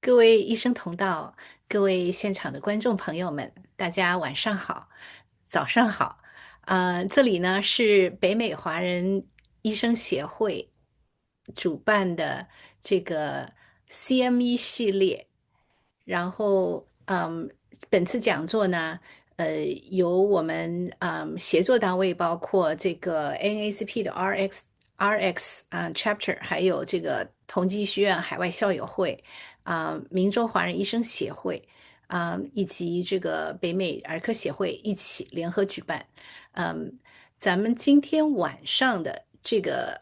各位医生同道，各位现场的观众朋友们，大家晚上好，早上好。这里呢是北美华人医生协会主办的这个 CME 系列，然后本次讲座呢，由我们协作单位包括这个 NACP 的 RX Chapter，还有这个同济医学院海外校友会。明州华人医生协会以及这个北美儿科协会一起联合举办。咱们今天晚上的这个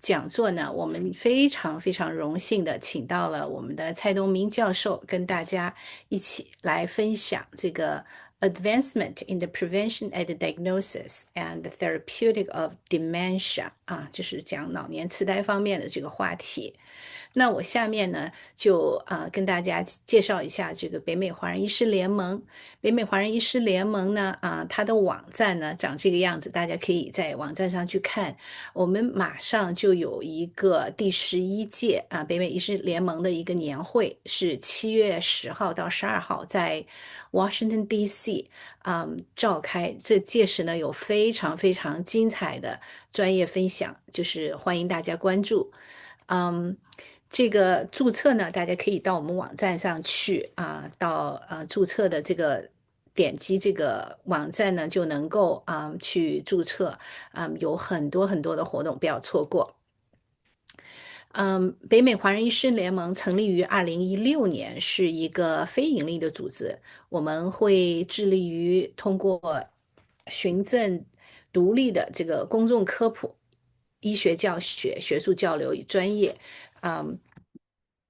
讲座呢，我们非常非常荣幸的请到了我们的蔡东明教授，跟大家一起来分享这个 Advancement in the Prevention and Diagnosis and Therapeutic of Dementia 就是讲老年痴呆方面的这个话题。那我下面呢，就跟大家介绍一下这个北美华人医师联盟。北美华人医师联盟呢，它的网站呢长这个样子，大家可以在网站上去看。我们马上就有一个第11届北美医师联盟的一个年会，是7月10号到12号在 Washington DC 召开。这届时呢有非常非常精彩的专业分享，就是欢迎大家关注。这个注册呢，大家可以到我们网站上去到注册的这个点击这个网站呢，就能够去注册。有很多很多的活动，不要错过。北美华人医师联盟成立于2016年，是一个非盈利的组织。我们会致力于通过循证独立的这个公众科普、医学教学、学术交流与专业，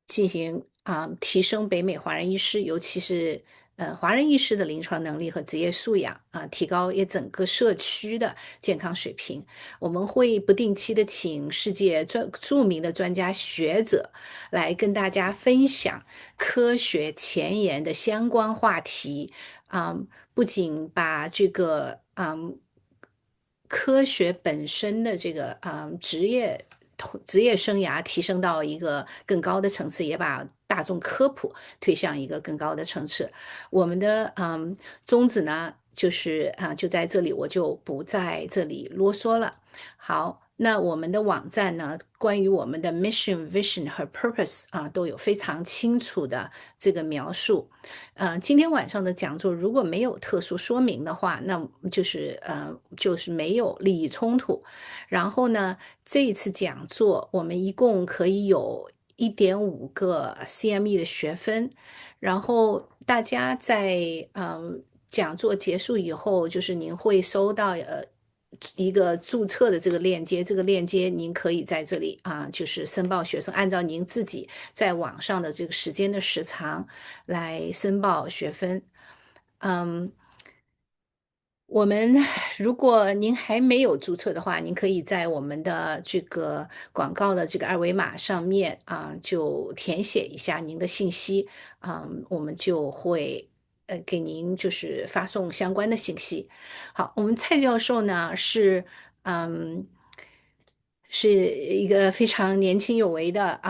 进行提升北美华人医师，尤其是华人医师的临床能力和职业素养提高也整个社区的健康水平。我们会不定期的请世界著名的专家学者来跟大家分享科学前沿的相关话题。不仅把这个科学本身的这个职业生涯提升到一个更高的层次，也把大众科普推向一个更高的层次。我们的宗旨呢，就是就在这里，我就不在这里啰嗦了。好，那我们的网站呢，关于我们的 mission、vision 和 purpose 都有非常清楚的这个描述。今天晚上的讲座如果没有特殊说明的话，那就是没有利益冲突。然后呢，这一次讲座我们一共可以有1.5个 CME 的学分，然后大家在讲座结束以后，就是您会收到一个注册的这个链接，这个链接您可以在这里就是申报学生，按照您自己在网上的这个时间的时长来申报学分。我们如果您还没有注册的话，您可以在我们的这个广告的这个二维码上面就填写一下您的信息。我们就会给您就是发送相关的信息。好，我们蔡教授呢嗯是一个非常年轻有为的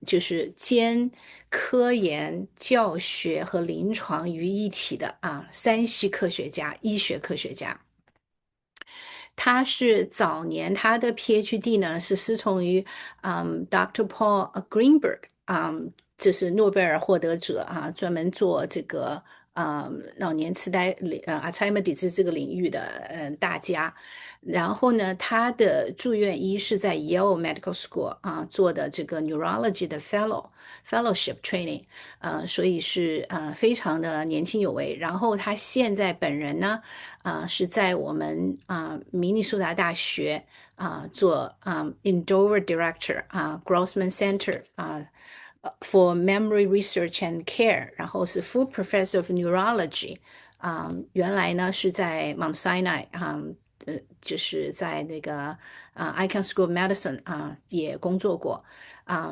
就是兼科研、教学和临床于一体的3系科学家、医学科学家。他是早年他的 PhD 呢是师从于Dr. Paul Greenberg，这是诺贝尔获得者专门做这个老年痴呆Alzheimer disease 这个领域的大家。然后呢，他的住院医是在 Yale Medical School 做的这个 neurology 的 fellowship training，所以是非常的年轻有为。然后他现在本人呢，是在我们明尼苏达大学做Endover Director Grossman Center for Memory Research and Care，然后是 Full Professor of Neurology。原来呢是在 Mount Sinai，就是在那个Icahn School of Medicine 也工作过。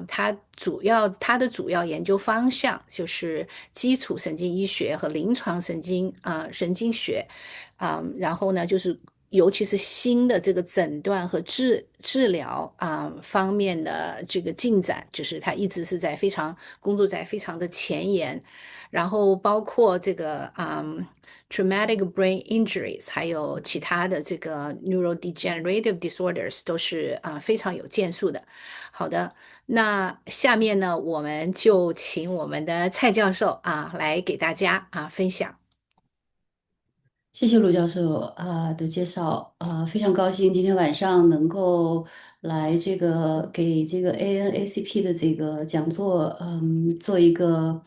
他的主要研究方向就是基础神经医学和临床神经学。然后呢就是尤其是新的这个诊断和治疗方面的这个进展，就是他一直是在工作在非常的前沿，然后包括这个traumatic brain injuries，还有其他的这个 neurodegenerative disorders 都是非常有建树的。好的，那下面呢，我们就请我们的蔡教授来给大家分享。谢谢陆教授的介绍非常高兴今天晚上能够来给这个 ANACP 的这个讲座，做一个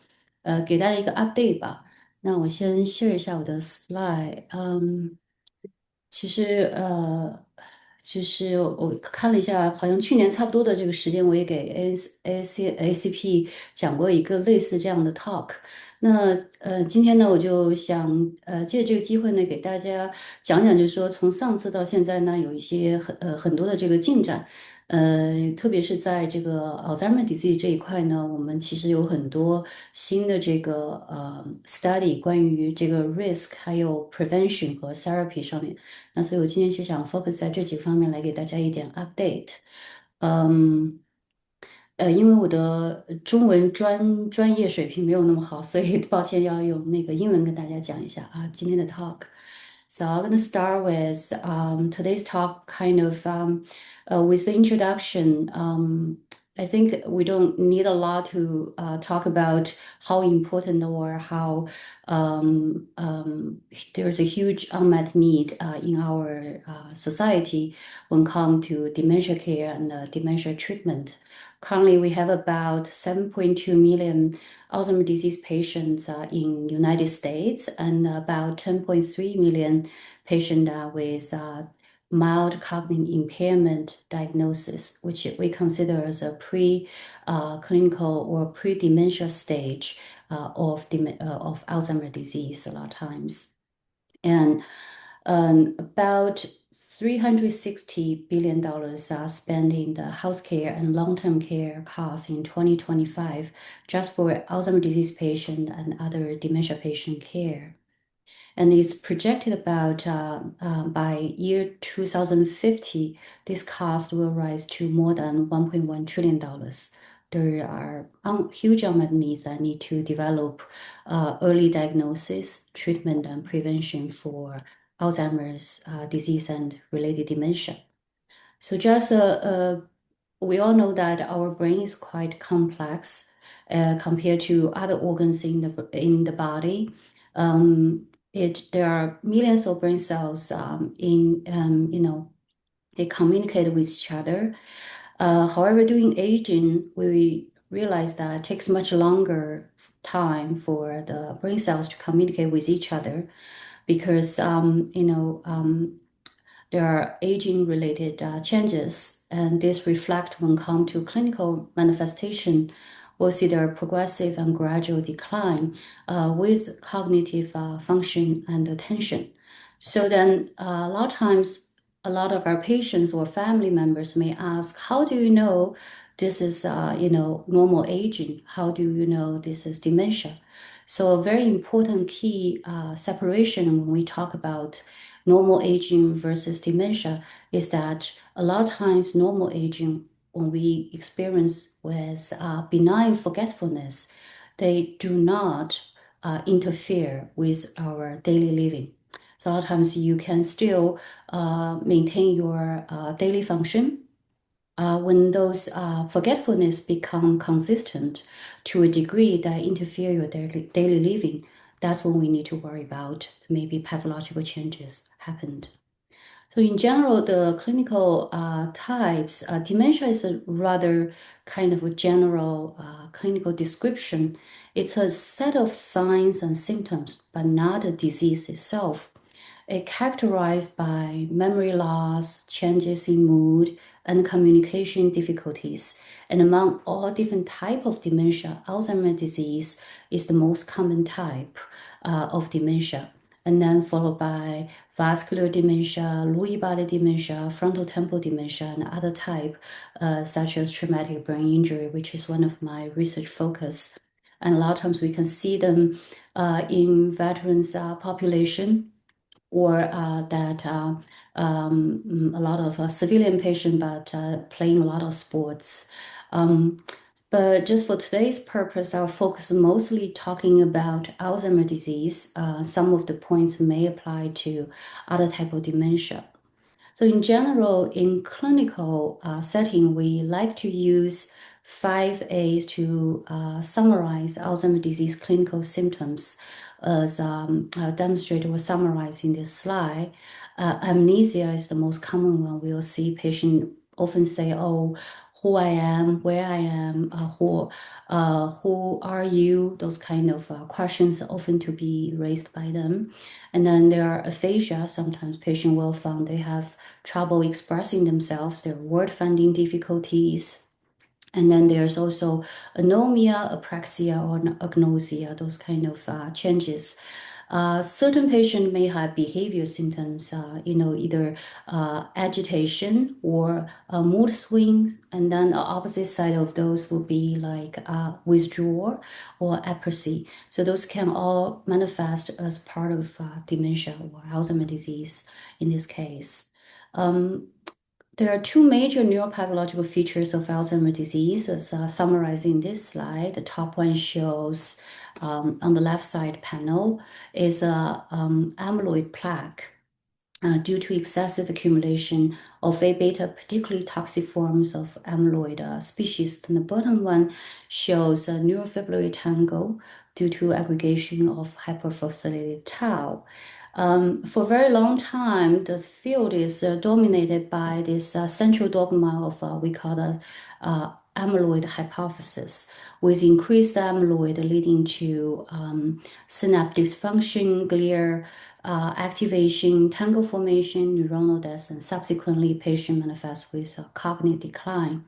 给大家一个 update 吧。那我先 share 一下我的 slide，其实就是我看了一下，好像去年差不多的这个时间，我也给 ACP 讲过一个类似这样的 talk。那今天呢，我就想借这个机会呢，给大家讲讲，就是说从上次到现在呢，有一些很多的这个进展。特别是在这个 Alzheimer disease 这一块呢，我们其实有很多新的这个study 关于这个 risk 还有 prevention 和 therapy 上面。那所以我今天就想 focus 在这几个方面来给大家一点 update。嗯，因为我的中文专业水平没有那么好，所以抱歉要用那个英文跟大家讲一下今天的 talk。So I'm going to start with today's talk, kind of with the introduction. I think we don't need a lot to talk about how important or how there's a huge unmet need in our society when it comes to dementia care and dementia treatment. Currently, we have about 7.2 million Alzheimer's disease patients in United States and about 10.3 million patients with mild cognitive impairment diagnosis, which we consider as a pre-clinical or pre-dementia stage of Alzheimer's disease a lot of times. And about $360 billion are spent in the healthcare and long-term care costs in 2025 just for Alzheimer's disease patient and other dementia patient care. And it's projected about by year 2050, this cost will rise to more than $1.1 trillion. There are huge unmet needs that need to develop early diagnosis, treatment, and prevention for Alzheimer's disease and related dementia. So just we all know that our brain is quite complex compared to other organs in the body. There are millions of brain cells they communicate with each other. However, during aging, we realize that it takes much longer time for the brain cells to communicate with each other because there are aging-related changes, and this reflect when come to clinical manifestation. We'll see their progressive and gradual decline with cognitive function and attention. So then, a lot of times, a lot of our patients or family members may ask, "How do you know this is, normal aging? How do you know this is dementia?" So a very important key separation when we talk about normal aging versus dementia is that a lot of times normal aging, when we experience with benign forgetfulness, they do not interfere with our daily living. So a lot of times you can still maintain your daily function when those forgetfulness become consistent to a degree that interfere your daily living, that's when we need to worry about maybe pathological changes happened. So in general, the clinical types, dementia is a rather kind of a general clinical description. It's a set of signs and symptoms, but not a disease itself. It characterized by memory loss, changes in mood, and communication difficulties. And among all different type of dementia, Alzheimer's disease is the most common type of dementia. And then followed by vascular dementia, Lewy body dementia, frontal temporal dementia, and other type such as traumatic brain injury, which is one of my research focus. And a lot of times we can see them in veterans population or that a lot of civilian patient, but playing a lot of sports. Um, but just for today's purpose, I'll focus mostly talking about Alzheimer's disease. Some of the points may apply to other type of dementia. So in general, in clinical setting, we like to use 5 A's to summarize Alzheimer's disease clinical symptoms as demonstrated or summarized in this slide. Amnesia is the most common one. We'll see patients often say, oh, who I am, where I am, who are you? Those kind of questions often to be raised by them. And then there are aphasia. Sometimes patient will find they have trouble expressing themselves, their word finding difficulties. And then there's also anomia, apraxia, or agnosia, those kind of changes. Certain patients may have behavior symptoms, either agitation or mood swings. And then the opposite side of those would be like withdrawal or apathy. So those can all manifest as part of dementia or Alzheimer's disease in this case. Um, there are two major neuropathological features of Alzheimer's disease, as summarized in this slide. The top one shows on the left side panel is a amyloid plaque due to excessive accumulation of A beta, particularly toxic forms of amyloid species. And the bottom one shows a neurofibrillary tangle due to aggregation of hyperphosphorylated tau. For a very long time, the field is dominated by this central dogma of we call the amyloid hypothesis, with increased amyloid leading to synapse dysfunction, glial activation, tangle formation, neuronal death, and subsequently patient manifests with cognitive decline.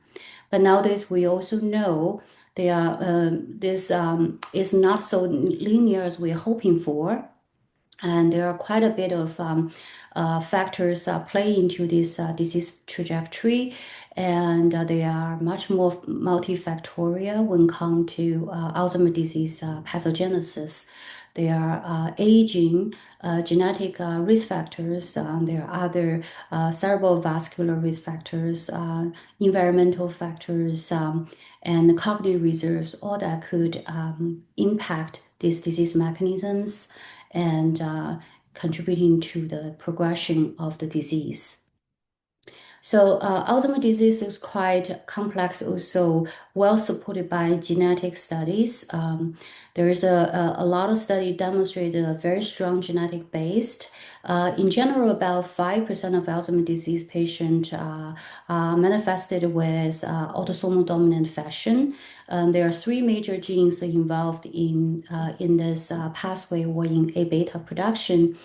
But nowadays, we also know this is not so linear as we're hoping for. And there are quite a bit of factors play into this disease trajectory, and they are much more multifactorial when it comes to Alzheimer's disease pathogenesis. There are aging, genetic risk factors. There are other cerebral vascular risk factors, environmental factors, and cognitive reserves, all that could impact these disease mechanisms and contributing to the progression of the disease. So Alzheimer's disease is quite complex, also well supported by genetic studies. There is a lot of study demonstrated a very strong genetic base. In general, about 5% of Alzheimer's disease patients are manifested with autosomal dominant fashion. There are three major genes involved in this pathway or in A beta production,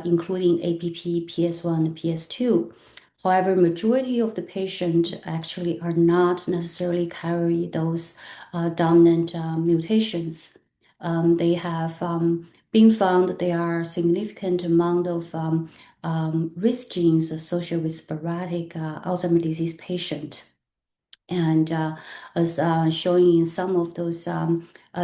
including APP, PS1, and PS2. However, majority of the patients actually are not necessarily carry those dominant mutations. They have been found that there are significant amount of risk genes associated with sporadic Alzheimer's disease patient. And as showing in some of those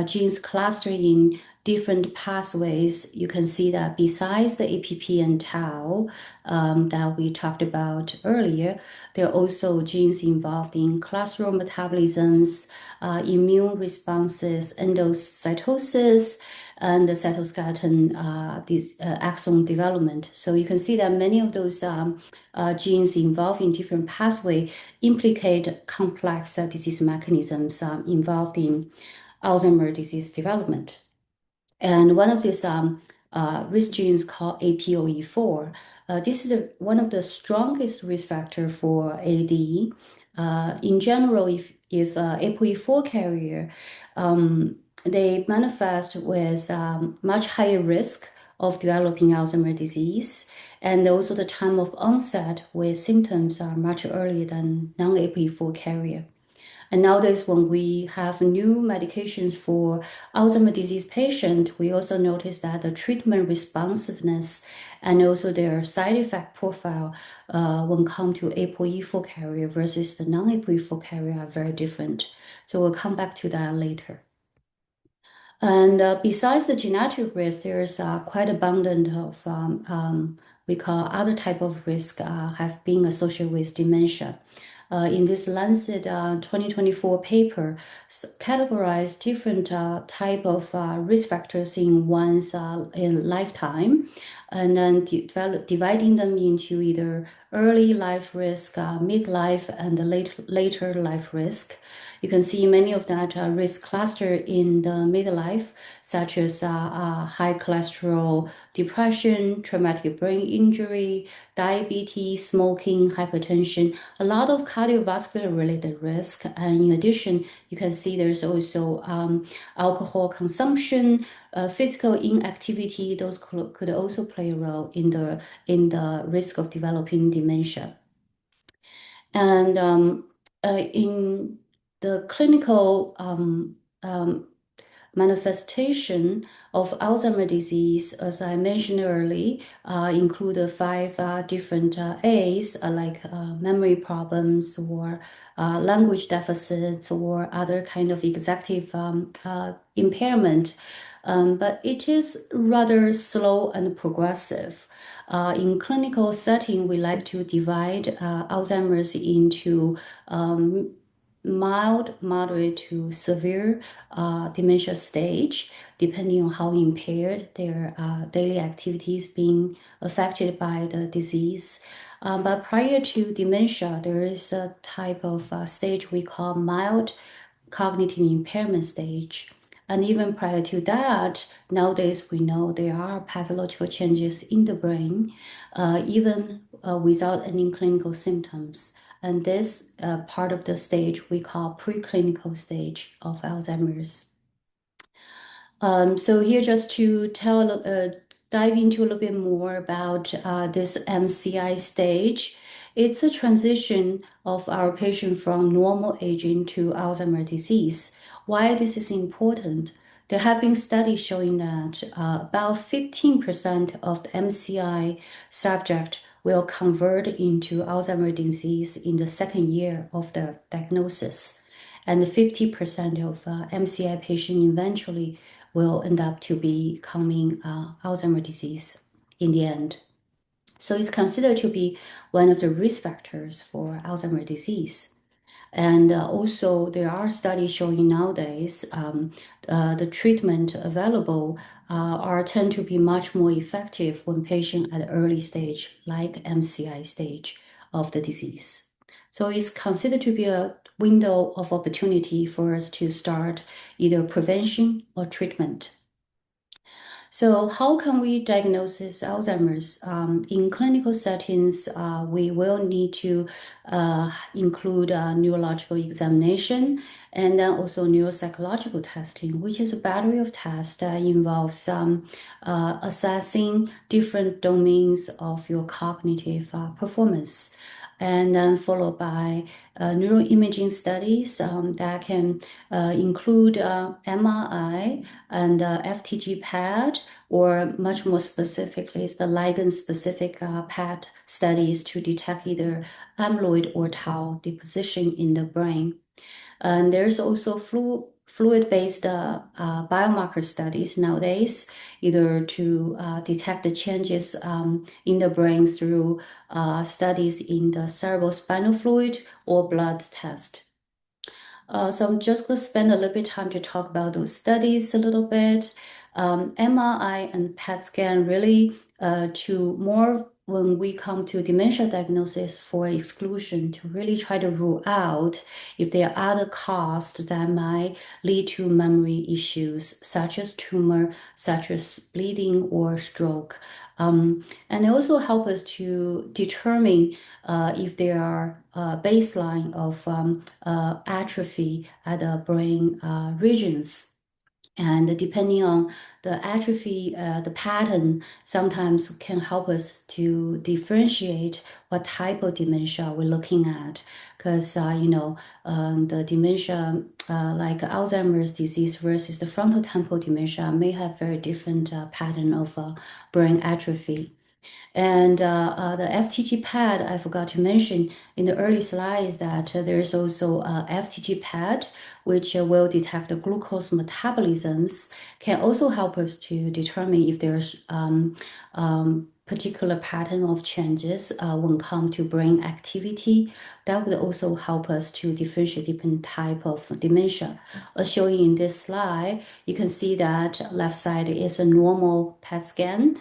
genes clustered in different pathways, you can see that besides the APP and tau that we talked about earlier, there are also genes involved in cholesterol metabolisms, immune responses, endocytosis, and the cytoskeleton axon development. So you can see that many of those genes involved in different pathways implicate complex disease mechanisms involved in Alzheimer's disease development. And one of these risk genes called APOE4. This is one of the strongest risk factor for AD. In general, if APOE4 carrier, they manifest with much higher risk of developing Alzheimer's disease, and also the time of onset with symptoms are much earlier than non-APOE4 carrier. And nowadays, when we have new medications for Alzheimer's disease patient, we also notice that the treatment responsiveness and also their side effect profile when come to APOE4 carrier versus the non-APOE4 carrier are very different. So we'll come back to that later. And besides the genetic risk, there's quite abundant of we call other type of risk have been associated with dementia. In this Lancet 2024 paper, categorized different type of risk factors in one's in lifetime, and then dividing them into either early life risk, midlife, and the later life risk. You can see many of that risk cluster in the midlife, such as high cholesterol, depression, traumatic brain injury, diabetes, smoking, hypertension, a lot of cardiovascular related risk. And in addition, you can see there's also alcohol consumption, physical inactivity. Those could also play a role in the risk of developing dementia. And in the clinical manifestation of Alzheimer's disease, as I mentioned earlier, include five different A's, like memory problems or language deficits or other kind of executive impairment. But it is rather slow and progressive. In clinical setting, we like to divide Alzheimer's into mild, moderate to severe dementia stage, depending on how impaired their daily activities being affected by the disease. But prior to dementia, there is a type of stage we call mild cognitive impairment stage. And even prior to that, nowadays we know there are pathological changes in the brain, even without any clinical symptoms. And this part of the stage we call preclinical stage of Alzheimer's. So here just to dive into a little bit more about this MCI stage. It's a transition of our patient from normal aging to Alzheimer's disease. Why this is important? There have been studies showing that about 15% of the MCI subject will convert into Alzheimer's disease in the second year of the diagnosis. And 50% of MCI patients eventually will end up to becoming Alzheimer's disease in the end. So it's considered to be one of the risk factors for Alzheimer's disease. And also, there are studies showing nowadays the treatment available are tend to be much more effective when patient at the early stage, like MCI stage of the disease. So it's considered to be a window of opportunity for us to start either prevention or treatment. So how can we diagnose Alzheimer's? In clinical settings, we will need to include neurological examination and then also neuropsychological testing, which is a battery of tests that involves assessing different domains of your cognitive performance. And then followed by neuroimaging studies that can include MRI and FTG PET, or much more specifically, is the ligand-specific PET studies to detect either amyloid or tau deposition in the brain. And there's also fluid-based biomarker studies nowadays, either to detect the changes in the brain through studies in the cerebrospinal fluid or blood test. So I'm just going to spend a little bit of time to talk about those studies a little bit. MRI and PET scan really to more when we come to dementia diagnosis for exclusion to really try to rule out if there are other causes that might lead to memory issues, such as tumor, such as bleeding or stroke. And they also help us to determine if there are baseline of atrophy at the brain regions. And depending on the atrophy, the pattern sometimes can help us to differentiate what type of dementia we're looking at. Because, the dementia like Alzheimer's disease versus the frontotemporal dementia may have very different pattern of brain atrophy. And the FTG pad, I forgot to mention in the early slides that there's also a FTG pad, which will detect the glucose metabolisms, can also help us to determine if there's particular pattern of changes when come to brain activity. That would also help us to differentiate different type of dementia. As shown in this slide, you can see that left side is a normal PET scan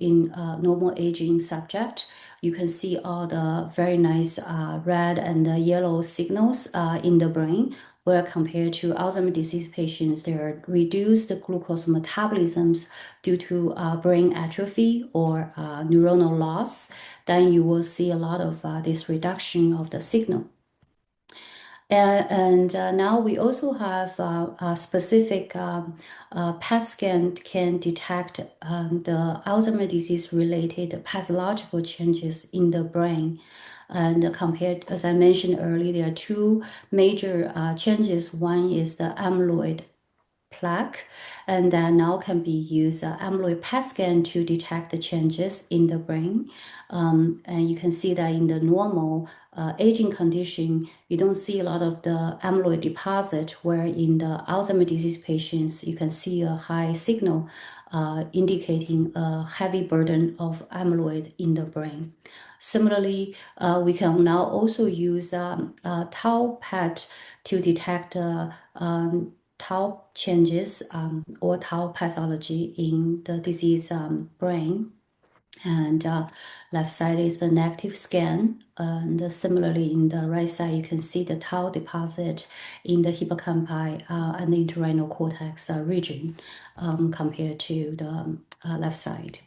in a normal aging subject. You can see all the very nice red and yellow signals in the brain, where compared to Alzheimer's disease patients, there are reduced glucose metabolisms due to brain atrophy or neuronal loss. Then you will see a lot of this reduction of the signal. And now we also have a specific PET scan can detect the Alzheimer's disease related pathological changes in the brain. And compared, as I mentioned earlier, there are two major changes. One is the amyloid plaque, and that now can be used amyloid PET scan to detect the changes in the brain. And you can see that in the normal aging condition, you don't see a lot of the amyloid deposit, where in the Alzheimer's disease patients, you can see a high signal indicating a heavy burden of amyloid in the brain. Similarly, we can now also use tau PET to detect tau changes or tau pathology in the disease brain. And left side is the negative scan. And similarly, in the right side, you can see the tau deposit in the hippocampi and the entorhinal cortex region compared to the left side.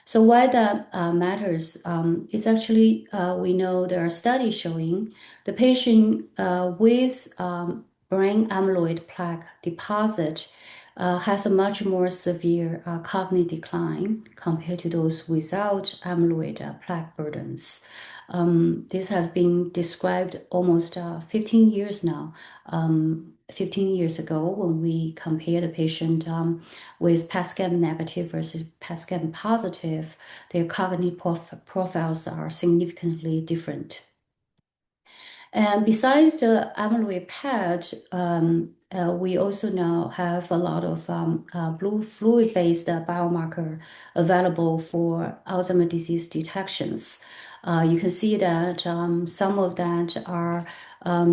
So why that matters is actually we know there are studies showing the patient with brain amyloid plaque deposit has a much more severe cognitive decline compared to those without amyloid plaque burdens. This has been described almost 15 years now. 15 years ago, when we compared the patient with PET scan negative versus PET scan positive, their cognitive profiles are significantly different. And besides the amyloid PET, we also now have a lot of blue fluid-based biomarker available for Alzheimer's disease detections. You can see that some of that are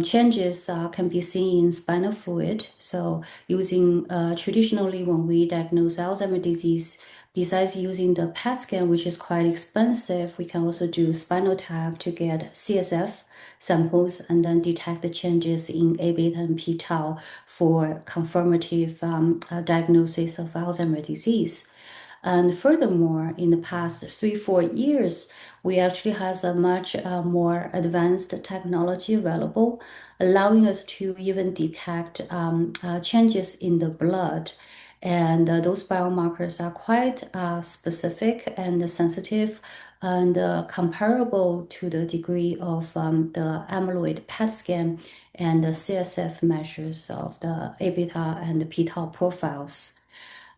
changes can be seen in spinal fluid. So using traditionally when we diagnose Alzheimer's disease, besides using the PET scan, which is quite expensive, we can also do spinal tap to get CSF samples and then detect the changes in A beta and p tau for confirmative diagnosis of Alzheimer's disease. And furthermore, in the past 3-4 years, we actually has a much more advanced technology available, allowing us to even detect changes in the blood. And those biomarkers are quite specific and sensitive and comparable to the degree of the amyloid PET scan and the CSF measures of the A beta and the p tau profiles.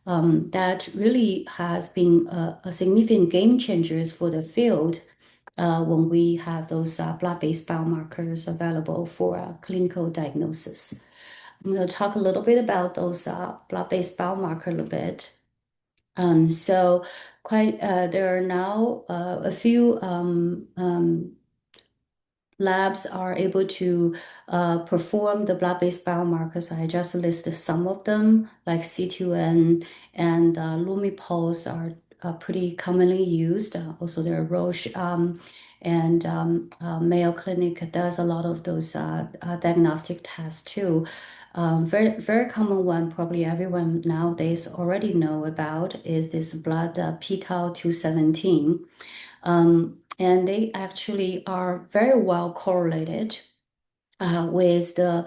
That really has been a significant game changer for the field when we have those blood-based biomarkers available for clinical diagnosis. I'm going to talk a little bit about those blood-based biomarker a little bit. So there are now a few labs are able to perform the blood-based biomarkers. I just listed some of them, like C2N and Lumipulse are pretty commonly used. Also, there are Roche and Mayo Clinic does a lot of those diagnostic tests too. Very, very common one, probably everyone nowadays already know about, is this blood p-tau 217. And they actually are very well correlated with the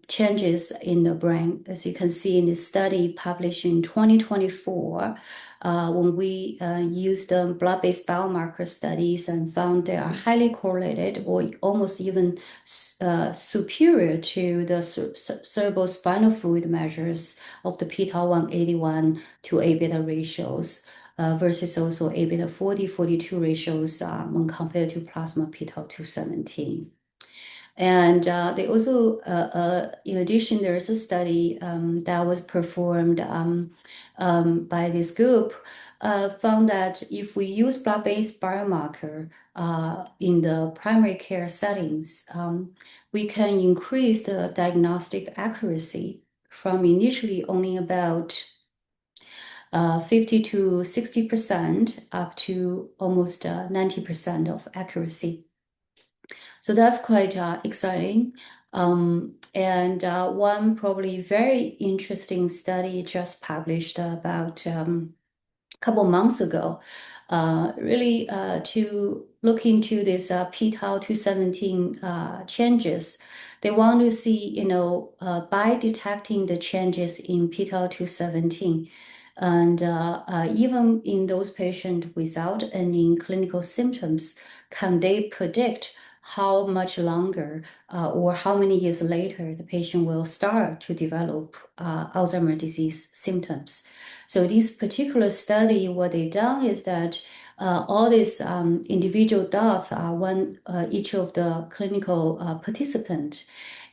changes in the brain. As you can see in this study published in 2024, when we used the blood-based biomarker studies and found they are highly correlated or almost even superior to the cerebral spinal fluid measures of the p-tau 181 to A beta ratios. versus also A beta 40, 42 ratios when compared to plasma p-tau217. And they also, in addition, there's a study that was performed by this group, found that if we use blood-based biomarker in the primary care settings, we can increase the diagnostic accuracy from initially only about 50 to 60% up to almost 90% of accuracy. So that's quite exciting. And one probably very interesting study just published about couple months ago, really to look into this p-tau217 changes. They want to see, by detecting the changes in p-tau217, and even in those patients without any clinical symptoms, can they predict how much longer or how many years later the patient will start to develop Alzheimer's disease symptoms? So this particular study, what they done is that all these individual dots are each of the clinical participant.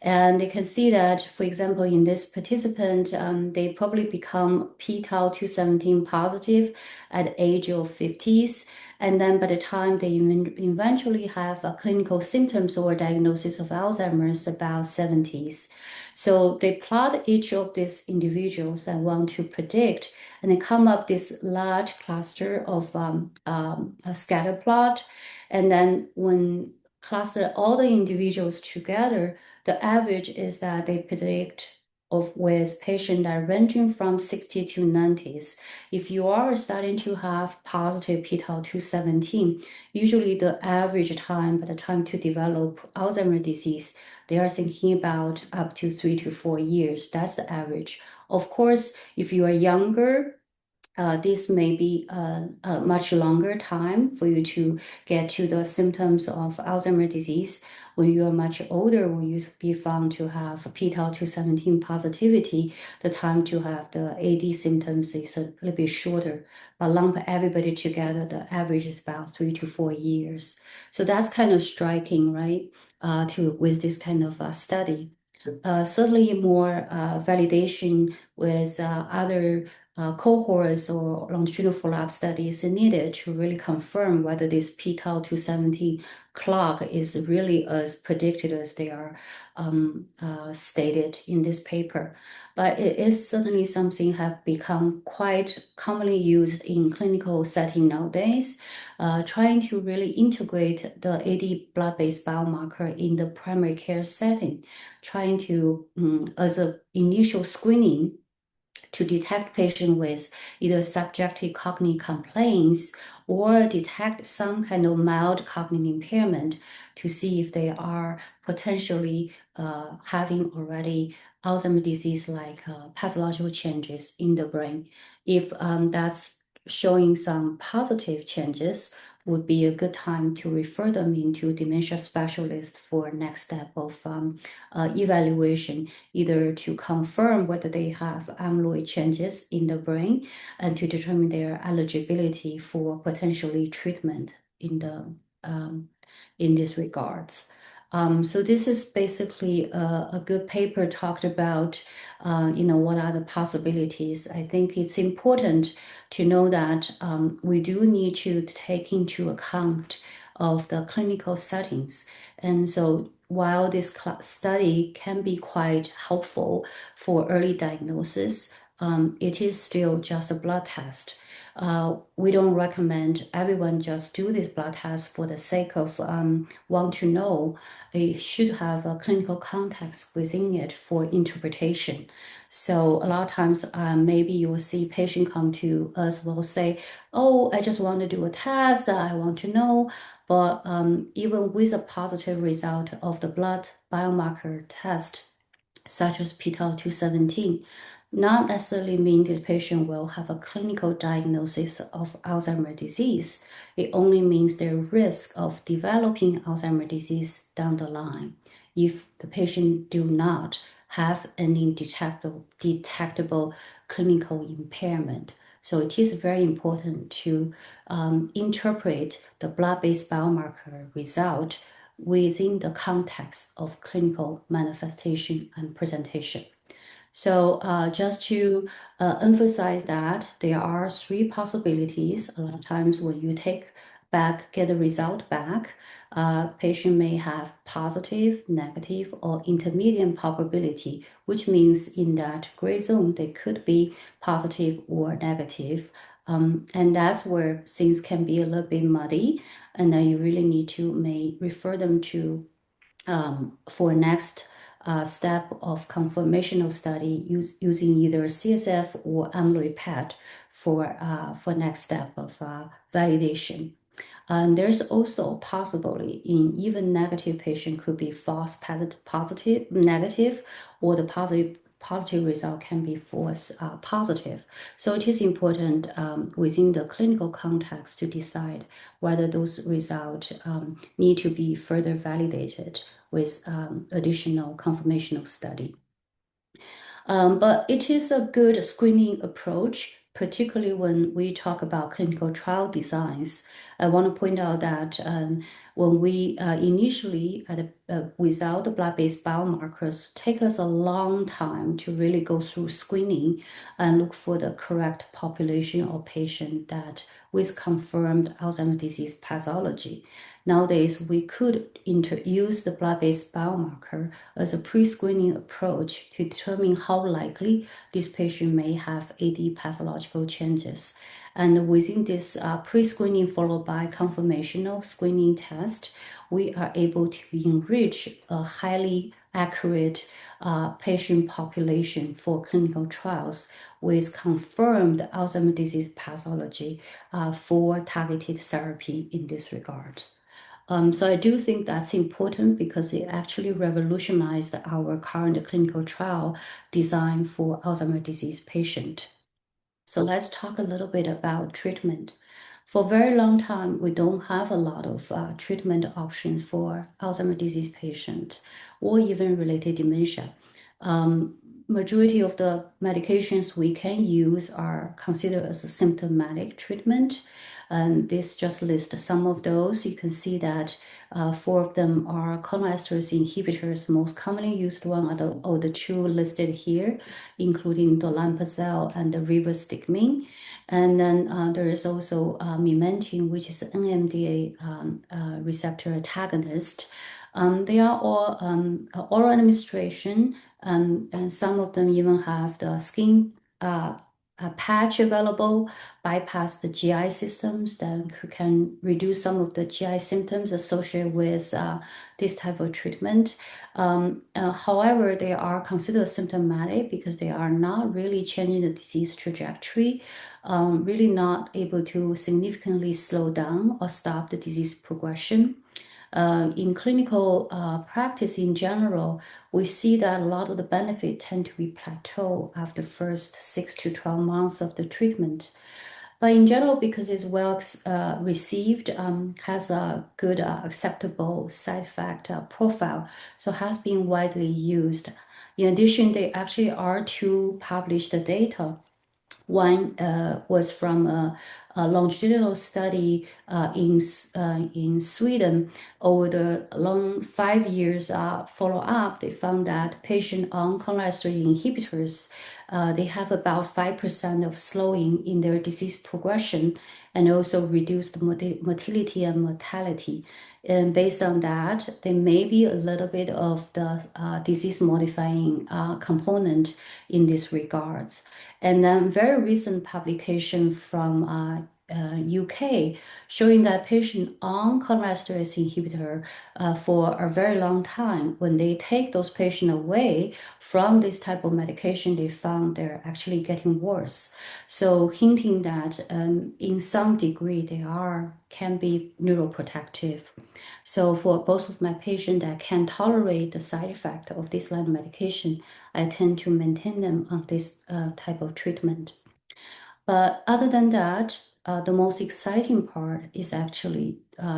And they can see that, for example, in this participant, they probably become p-tau217 positive at the age of 50s. And then by the time they eventually have clinical symptoms or diagnosis of Alzheimer's, about 70s. So they plot each of these individuals and want to predict, and then come up this large cluster of a scatter plot. And then when cluster all the individuals together, the average is that they predict of with patients that are ranging from 60 to 90s. If you are starting to have positive p-tau217, usually the average time by the time to develop Alzheimer's disease, they are thinking about up to 3 to 4 years. That's the average. Of course, if you are younger, this may be a much longer time for you to get to the symptoms of Alzheimer's disease. When you are much older, when you be found to have p-tau217 positivity, the time to have the AD symptoms is a little bit shorter. But lump everybody together, the average is about 3 to 4 years. So that's kind of striking, right? With this kind of study. Certainly more validation with other cohorts or longitudinal follow-up studies needed to really confirm whether this p-tau217 clock is really as predicted as they are stated in this paper. But it is certainly something have become quite commonly used in clinical setting nowadays, trying to really integrate the AD blood-based biomarker in the primary care setting, trying to, as an initial screening, to detect patients with either subjective cognitive complaints or detect some kind of mild cognitive impairment to see if they are potentially having already Alzheimer's disease like pathological changes in the brain. If that's showing some positive changes, would be a good time to refer them into dementia specialist for next step of evaluation, either to confirm whether they have amyloid changes in the brain and to determine their eligibility for potentially treatment in this regards. So this is basically a good paper talked about, what are the possibilities. I think it's important to know that we do need to take into account of the clinical settings. And so while this study can be quite helpful for early diagnosis, it is still just a blood test. We don't recommend everyone just do this blood test for the sake of want to know. It should have a clinical context within it for interpretation. So a lot of times, maybe you will see patient come to us will say, "Oh, I just want to do a test. I want to know." But even with a positive result of the blood biomarker test, such as p-tau217, not necessarily mean the patient will have a clinical diagnosis of Alzheimer's disease. It only means their risk of developing Alzheimer's disease down the line if the patient do not have any detectable clinical impairment. So it is very important to interpret the blood-based biomarker result within the context of clinical manifestation and presentation. So just to emphasize that there are three possibilities. A lot of times when you get the result back, patient may have positive, negative, or intermediate probability, which means in that gray zone, they could be positive or negative. And that's where things can be a little bit muddy, and then you really need to may refer them to for next step of confirmational study using either CSF or amyloid PET for next step of validation. And there's also possibly in even negative patient could be false positive, negative, or the positive result can be false positive. So it is important within the clinical context to decide whether those results need to be further validated with additional confirmational study. But it is a good screening approach, particularly when we talk about clinical trial designs. I want to point out that when we initially, without the blood-based biomarkers, take us a long time to really go through screening and look for the correct population or patient that with confirmed Alzheimer's disease pathology. Nowadays, we could use the blood-based biomarker as a pre-screening approach to determine how likely this patient may have AD pathological changes. And within this pre-screening followed by confirmational screening test, we are able to enrich a highly accurate patient population for clinical trials with confirmed Alzheimer's disease pathology for targeted therapy in this regard. So I do think that's important because it actually revolutionized our current clinical trial design for Alzheimer's disease patient. So let's talk a little bit about treatment. For a very long time, we don't have a lot of treatment options for Alzheimer's disease patient or even related dementia. Majority of the medications we can use are considered as a symptomatic treatment. And this just lists some of those. You can see that four of them are cholinesterase inhibitors. Most commonly used one are the two listed here, including the lampazole and the rivastigmine. And then there is also memantine, which is an NMDA receptor antagonist. They are all oral administration, and some of them even have the skin patch available, bypass the GI systems, that can reduce some of the GI symptoms associated with this type of treatment. However, they are considered symptomatic because they are not really changing the disease trajectory, really not able to significantly slow down or stop the disease progression. In clinical practice in general, we see that a lot of the benefit tend to be plateau after first 6 to 12 months of the treatment. But in general, because it's well received, has a good acceptable side effect profile, so has been widely used. In addition, there actually are two published data. One was from a longitudinal study in Sweden. Over the long 5 years follow-up, they found that patients on cholinesterase inhibitors, they have about 5% of slowing in their disease progression and also reduced motility and mortality. And based on that, there may be a little bit of the disease-modifying component in this regards. And then very recent publication from UK showing that patient on cholinesterase inhibitor for a very long time, when they take those patients away from this type of medication, they found they're actually getting worse. So hinting that in some degree they can be neuroprotective. So for both of my patients that can tolerate the side effect of this line of medication, I tend to maintain them on this type of treatment. But other than that, the most exciting part is actually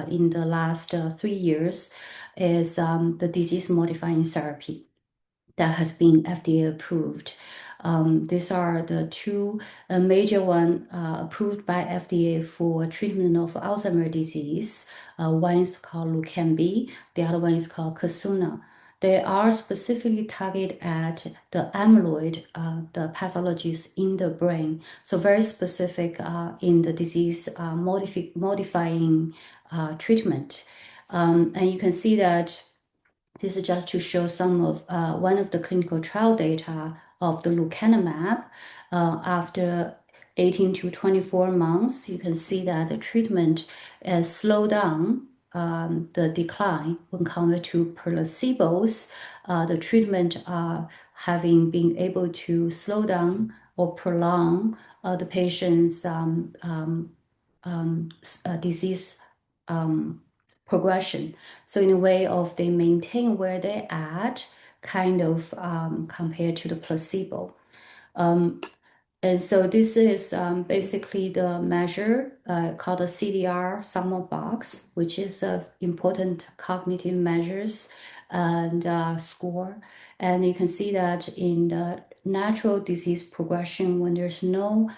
in the last 3 years is the disease modifying therapy that has been FDA approved. These are the two major one approved by FDA for treatment of Alzheimer's disease. One is called Leqembi, the other one is called Kisunla. They are specifically targeted at the amyloid, the pathologies in the brain. So very specific in the disease modifying treatment. And you can see that this is just to show some of one of the clinical trial data of the lecanemab. After 18 to 24 months, you can see that the treatment slowed down the decline when compared to placebos. The treatment having been able to slow down or prolong the patient's disease progression. So in a way of they maintain where they're at, kind of compared to the placebo. Um, and so this is basically the measure called the CDR sum of box, which is important cognitive measures and score. And you can see that in the natural disease progression, when there's no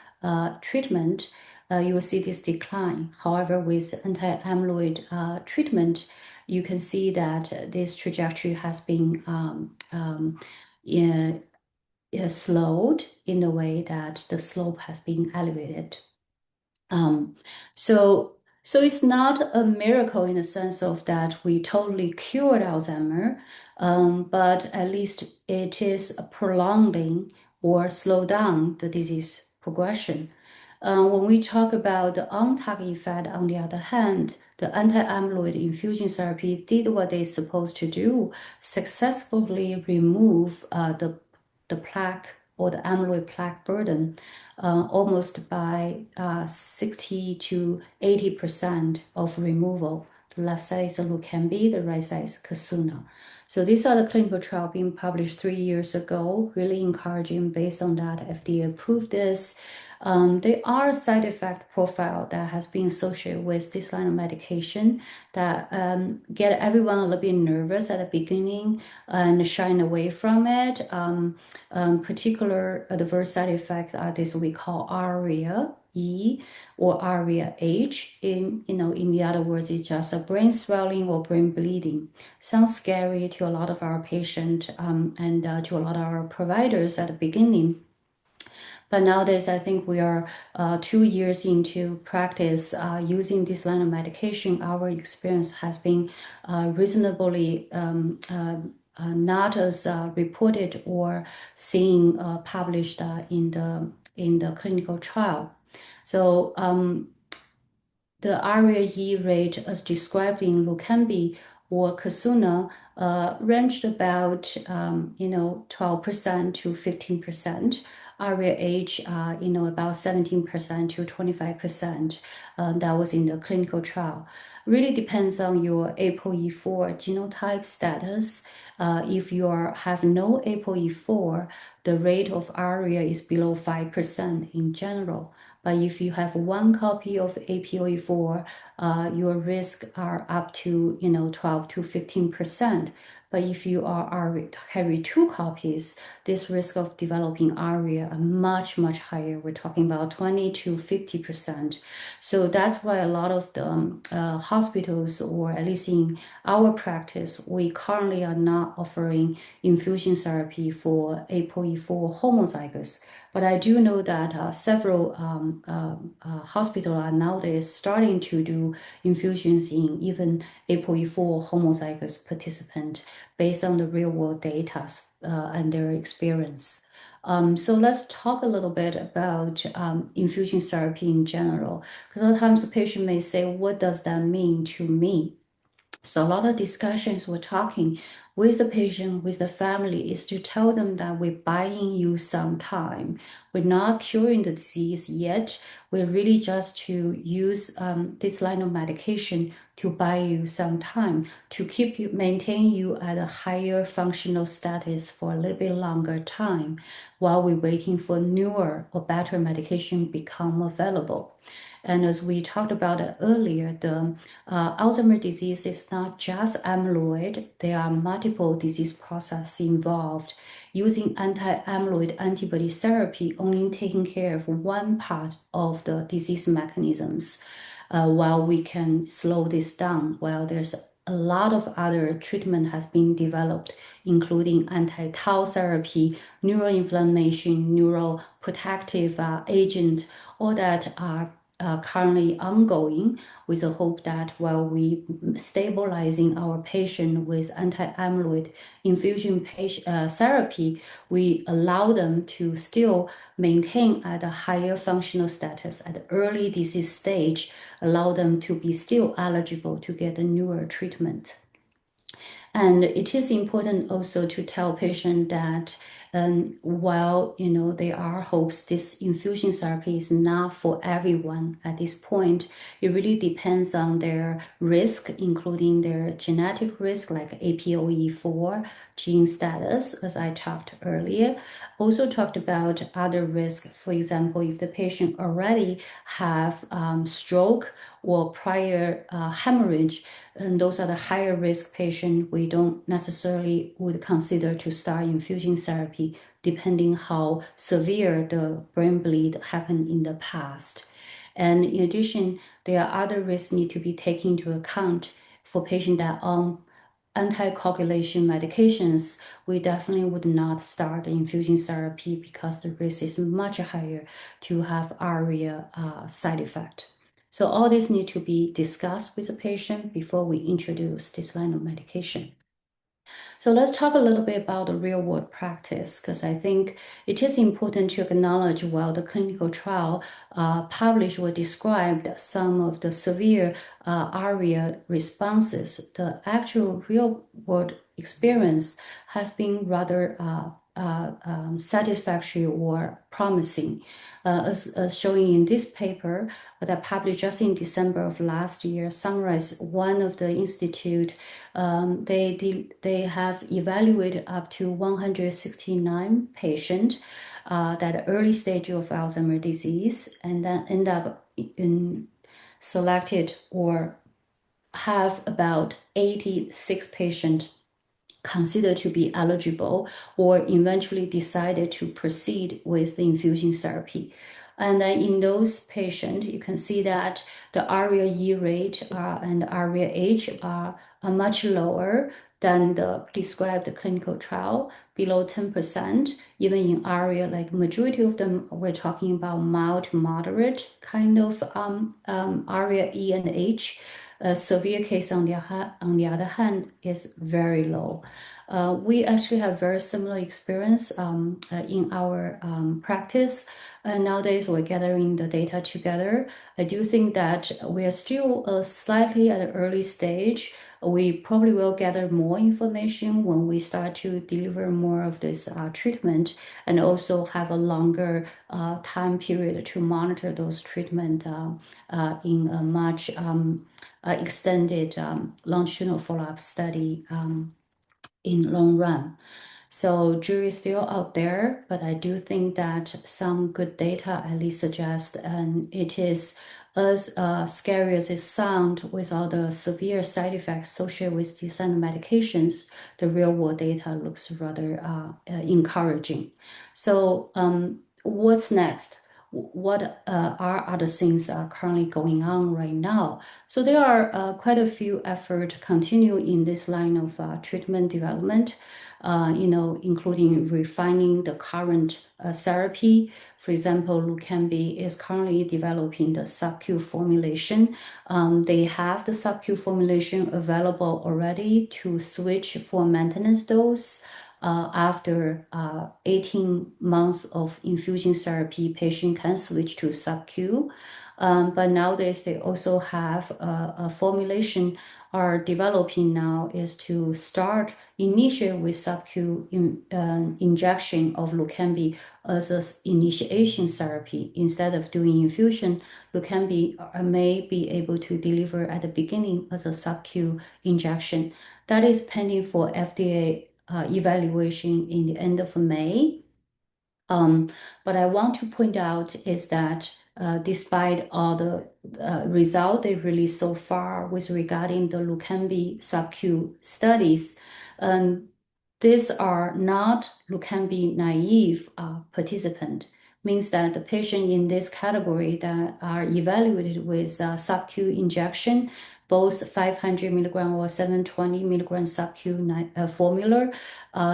treatment, you will see this decline. However, with anti-amyloid treatment, you can see that this trajectory has been yeah, slowed in the way that the slope has been elevated. Um, so, so it's not a miracle in the sense of that we totally cured Alzheimer, but at least it is prolonging or slow down the disease progression. When we talk about the on-target effect, on the other hand, the anti-amyloid infusion therapy did what they're supposed to do, successfully remove the plaque or the amyloid plaque burden almost by 60 to 80% of removal. The left side is Leqembi, the right side is Kisunla. So these are the clinical trial being published 3 years ago, really encouraging. Based on that, FDA approved this. There are side effect profile that has been associated with this line of medication that get everyone a little bit nervous at the beginning and shying away from it. Particular adverse side effects are this we call ARIA E or ARIA H. In the other words, it's just a brain swelling or brain bleeding. Sounds scary to a lot of our patients and to a lot of our providers at the beginning. But nowadays, I think we are 2 years into practice using this line of medication. Our experience has been reasonably not as reported or seen published in the clinical trial. So the ARIA-E rate as described in Leqembi or Kisunla ranged about 12% to 15%. ARIA-H, about 17% to 25%. That was in the clinical trial. Really depends on your ApoE4 genotype status. If you have no ApoE4, the rate of ARIA is below 5% in general. But if you have one copy of ApoE4, your risk are up to 12 to 15%. But if you carry two copies, this risk of developing ARIA are much, much higher. We're talking about 20 to 50%. So that's why a lot of the hospitals, or at least in our practice, we currently are not offering infusion therapy for ApoE4 homozygous. But I do know that several hospitals are nowadays starting to do infusions in even ApoE4 homozygous participant based on the real world data and their experience. So let's talk a little bit about infusion therapy in general, because sometimes the patient may say, what does that mean to me? So a lot of discussions we're talking with the patient, with the family, is to tell them that we're buying you some time. We're not curing the disease yet. We're really just to use this line of medication to buy you some time, to maintain you at a higher functional status for a little bit longer time while we're waiting for newer or better medication become available. And as we talked about earlier, the Alzheimer's disease is not just amyloid. There are multiple disease processes involved. Using anti-amyloid antibody therapy only taking care of one part of the disease mechanisms, while we can slow this down, while there's a lot of other treatment has been developed, including anti-tau therapy, neuroinflammation, neuroprotective agent, all that are currently ongoing with the hope that while we stabilizing our patient with anti-amyloid infusion therapy, we allow them to still maintain at a higher functional status at the early disease stage, allow them to be still eligible to get a newer treatment. And it is important also to tell patients that while there are hopes, this infusion therapy is not for everyone at this point. It really depends on their risk, including their genetic risk like APOE4 gene status, as I talked earlier. Also talked about other risks. For example, if the patient already have stroke or prior hemorrhage, and those are the higher risk patients, we don't necessarily would consider to start infusion therapy, depending how severe the brain bleed happened in the past. And in addition, there are other risks need to be taken into account for patients that on anticoagulation medications. We definitely would not start infusion therapy because the risk is much higher to have ARIA side effect. So all this need to be discussed with the patient before we introduce this line of medication. So let's talk a little bit about the real world practice, because I think it is important to acknowledge while the clinical trial published or described some of the severe ARIA responses, the actual real world experience has been rather satisfactory or promising. As showing in this paper that published just in December of last year, summarized one of the institute. They have evaluated up to 169 patients that early stage of Alzheimer's disease, and then end up in selected or have about 86 patients considered to be eligible or eventually decided to proceed with the infusion therapy. And then in those patients, you can see that the ARIA-E rate and ARIA-H are much lower than the described clinical trial, below 10%. Even in ARIA, like majority of them, we're talking about mild to moderate kind of ARIA-E and H. A severe case on the other hand is very low. We actually have very similar experience in our practice. Nowadays, we're gathering the data together. I do think that we are still slightly at an early stage. We probably will gather more information when we start to deliver more of this treatment, and also have a longer time period to monitor those treatment in a much extended longitudinal follow-up study in long run. So jury is still out there, but I do think that some good data at least suggest, and it is as scary as it sounds with all the severe side effects associated with these kind of medications, the real world data looks rather encouraging. So what's next? What are other things are currently going on right now? So there are quite a few efforts continue in this line of treatment development, including refining the current therapy. For example, Lucambi is currently developing the sub-Q formulation. They have the sub-Q formulation available already to switch for maintenance dose. After 18 months of infusion therapy, patient can switch to sub-Q. But nowadays, they also have a formulation are developing now is to start initiate with sub-Q injection of Lucambi as an initiation therapy. Instead of doing infusion, Lucambi may be able to deliver at the beginning as a sub-Q injection. That is pending for FDA evaluation in the end of May. But I want to point out is that despite all the result they released so far with regarding the Leqembi sub-Q studies, um, these are not Leqembi naive participant. Means that the patient in this category that are evaluated with sub-Q injection, both 500 milligram or 720 milligram sub-Q formula,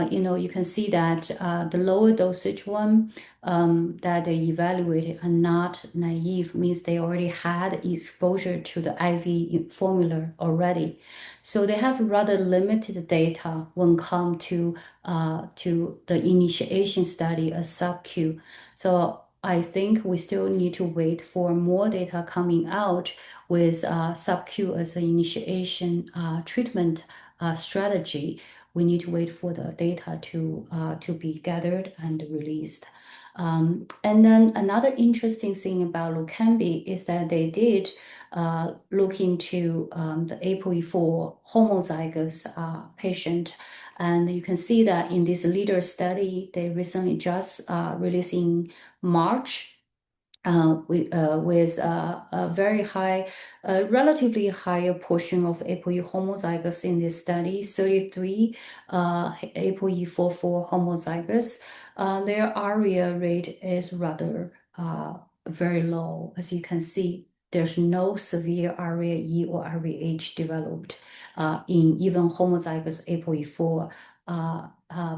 you can see that the lower dosage one that they evaluated are not naive, means they already had exposure to the IV formula already. So they have rather limited data when come to the initiation study as sub-Q. So I think we still need to wait for more data coming out with sub-Q as an initiation treatment strategy. We need to wait for the data to be gathered and released. And then another interesting thing about Leqembi is that they did look into the ApoE4 homozygous patient. And you can see that in this leader study, they recently just released in March with a very high, relatively higher portion of ApoE homozygous in this study, 33 ApoE44 homozygous. Their ARIA rate is rather very low. As you can see, there's no severe ARIA E or ARIA H developed in even homozygous ApoE4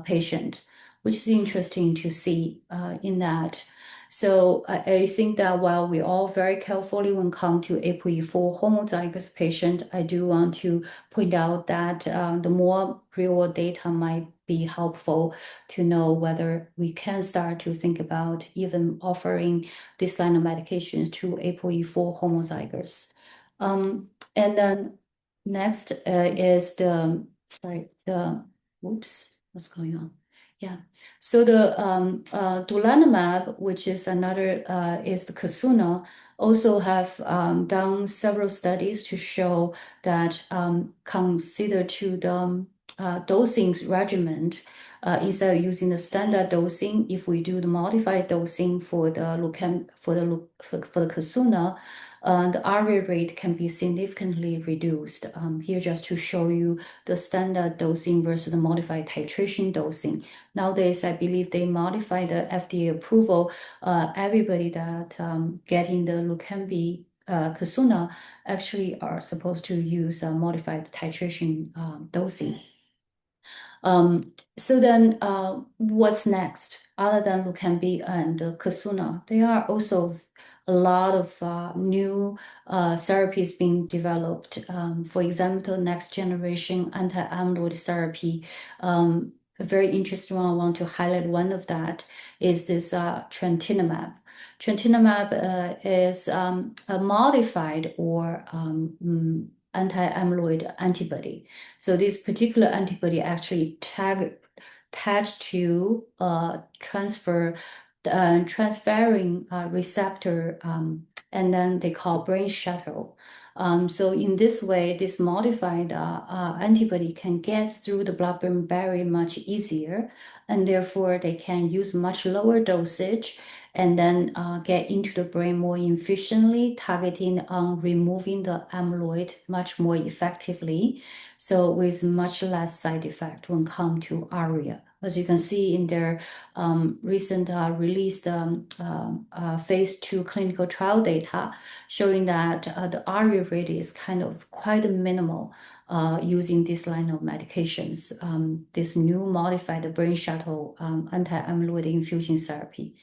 patient, which is interesting to see in that. So I think that while we all very carefully when come to ApoE4 homozygous patient, I do want to point out that the more real-world data might be helpful to know whether we can start to think about even offering this line of medications to ApoE4 homozygous. And then next is what's going on? Yeah. So the donanemab, which is another is the Kasuna, also have done several studies to show that consider to the dosing regimen instead of using the standard dosing, if we do the modified dosing for the Kasuna, the ARIA rate can be significantly reduced. Here just to show you the standard dosing versus the modified titration dosing. Nowadays, I believe they modify the FDA approval. Everybody that getting the Leqembi Kasuna actually are supposed to use a modified titration dosing. So then what's next? Other than Leqembi and Kasuna, there are also a lot of new therapies being developed. For example, next generation anti-amyloid therapy. A very interesting one, I want to highlight one of that is this trontinemab. Trontinemab is a modified or anti-amyloid antibody. So this particular antibody actually attached to transferring receptor, and then they call brain shuttle. So in this way, this modified antibody can get through the blood-brain barrier much easier, and therefore they can use much lower dosage and then get into the brain more efficiently, targeting on removing the amyloid much more effectively. So with much less side effect when come to ARIA. As you can see in their recent released phase 2 clinical trial data, showing that the ARIA rate is kind of quite minimal using this line of medications, this new modified brain shuttle anti-amyloid infusion therapy.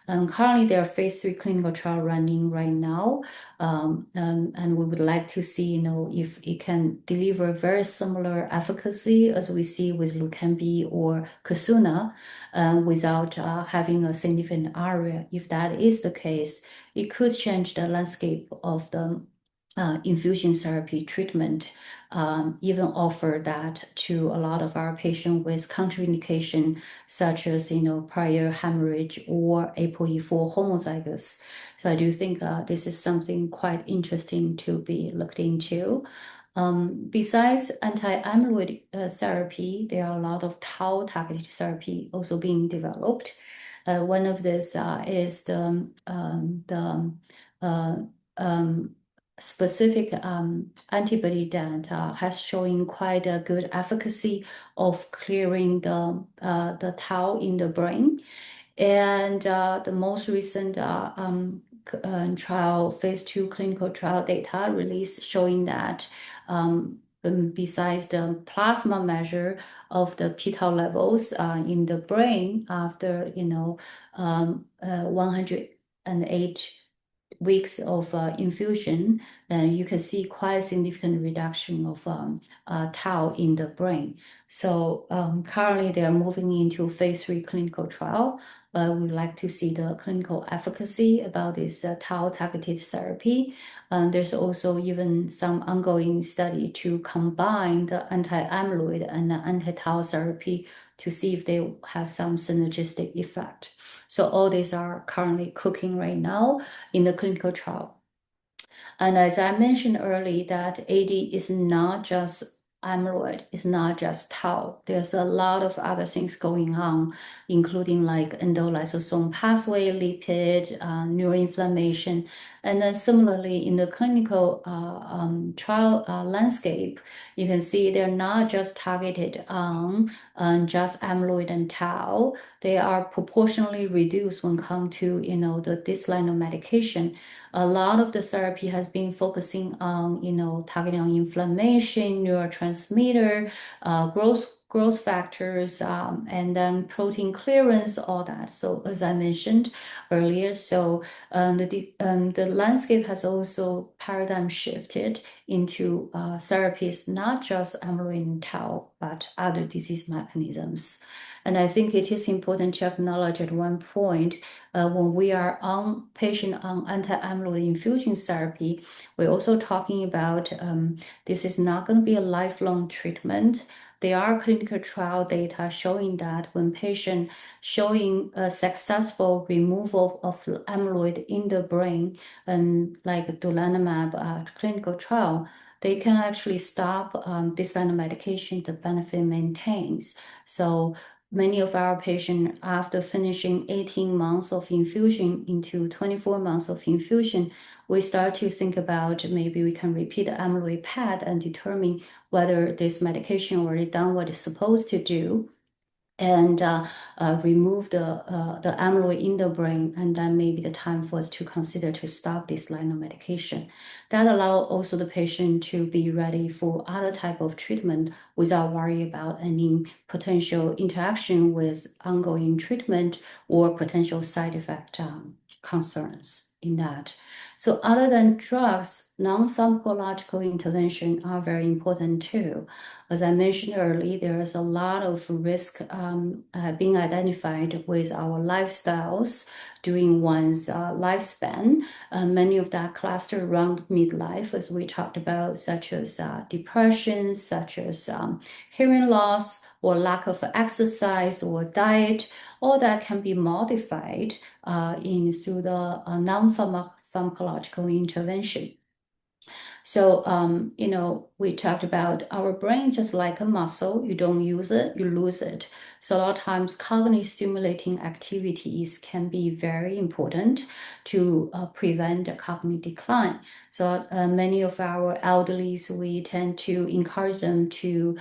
Currently, there are phase 3 clinical trial running right now, and we would like to see, if it can deliver very similar efficacy as we see with Leqembi or Kasuna, without having a significant ARIA. If that is the case, it could change the landscape of the infusion therapy treatment, even offer that to a lot of our patients with contraindication, such as prior hemorrhage or ApoE4 homozygous. So I do think this is something quite interesting to be looked into. Besides anti-amyloid therapy, there are a lot of tau targeted therapy also being developed. One of this is the uh, um, specific antibody that has showing quite a good efficacy of clearing the tau in the brain. And the most recent trial, phase 2 clinical trial data released showing that besides the plasma measure of the p-tau levels in the brain after 108 weeks of infusion, you can see quite a significant reduction of tau in the brain. So currently they are moving into phase 3 clinical trial. We'd like to see the clinical efficacy about this tau targeted therapy. There's also even some ongoing study to combine the anti-amyloid and the anti-tau therapy to see if they have some synergistic effect. So all these are currently cooking right now in the clinical trial. And as I mentioned earlier, that AD is not just amyloid, it's not just tau. There's a lot of other things going on, including like endolysosome pathway, lipid, neuroinflammation. And then similarly, in the clinical trial landscape, you can see they're not just targeted on just amyloid and tau. They are proportionally reduced when come to this line of medication. A lot of the therapy has been focusing on, targeting on inflammation, neurotransmitter, growth factors, and then protein clearance, all that. So as I mentioned earlier, so the landscape has also paradigm shifted into therapies, not just amyloid and tau, but other disease mechanisms. And I think it is important to acknowledge at one point when we are on patient on anti-amyloid infusion therapy, we're also talking about this is not going to be a lifelong treatment. There are clinical trial data showing that when patient showing a successful removal of amyloid in the brain, and like donanemab clinical trial, they can actually stop this kind of medication. The benefit maintains. So many of our patients, after finishing 18 months of infusion into 24 months of infusion, we start to think about maybe we can repeat the amyloid PET and determine whether this medication already done what it's supposed to do and remove the amyloid in the brain, and then maybe the time for us to consider to stop this line of medication. That allow also the patient to be ready for other type of treatment without worry about any potential interaction with ongoing treatment or potential side effect concerns in that. So other than drugs, non-pharmacological intervention are very important too. As I mentioned earlier, there is a lot of risk being identified with our lifestyles during one's lifespan. Many of that cluster around midlife, as we talked about, such as depression, such as hearing loss, or lack of exercise or diet. All that can be modified through the non-pharmacological intervention. So, we talked about our brain just like a muscle. You don't use it, you lose it. So a lot of times cognitive stimulating activities can be very important to prevent the cognitive decline. So many of our elderlies, we tend to encourage them to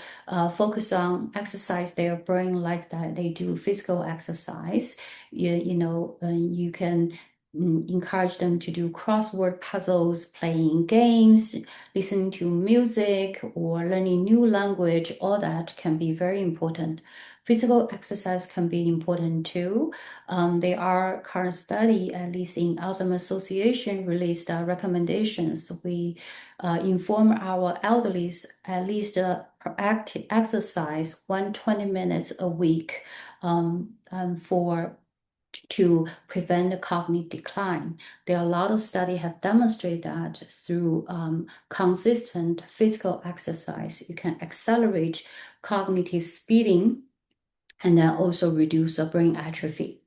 focus on exercise their brain like that. They do physical exercise. You can encourage them to do crossword puzzles, playing games, listening to music, or learning new language. All that can be very important. Physical exercise can be important too. There are current study, at least in Alzheimer's Association, released recommendations. We inform our elderlies at least active exercise 120 minutes a week to prevent the cognitive decline. There are a lot of studies have demonstrated that through consistent physical exercise, you can accelerate cognitive speeding and then also reduce the brain atrophy.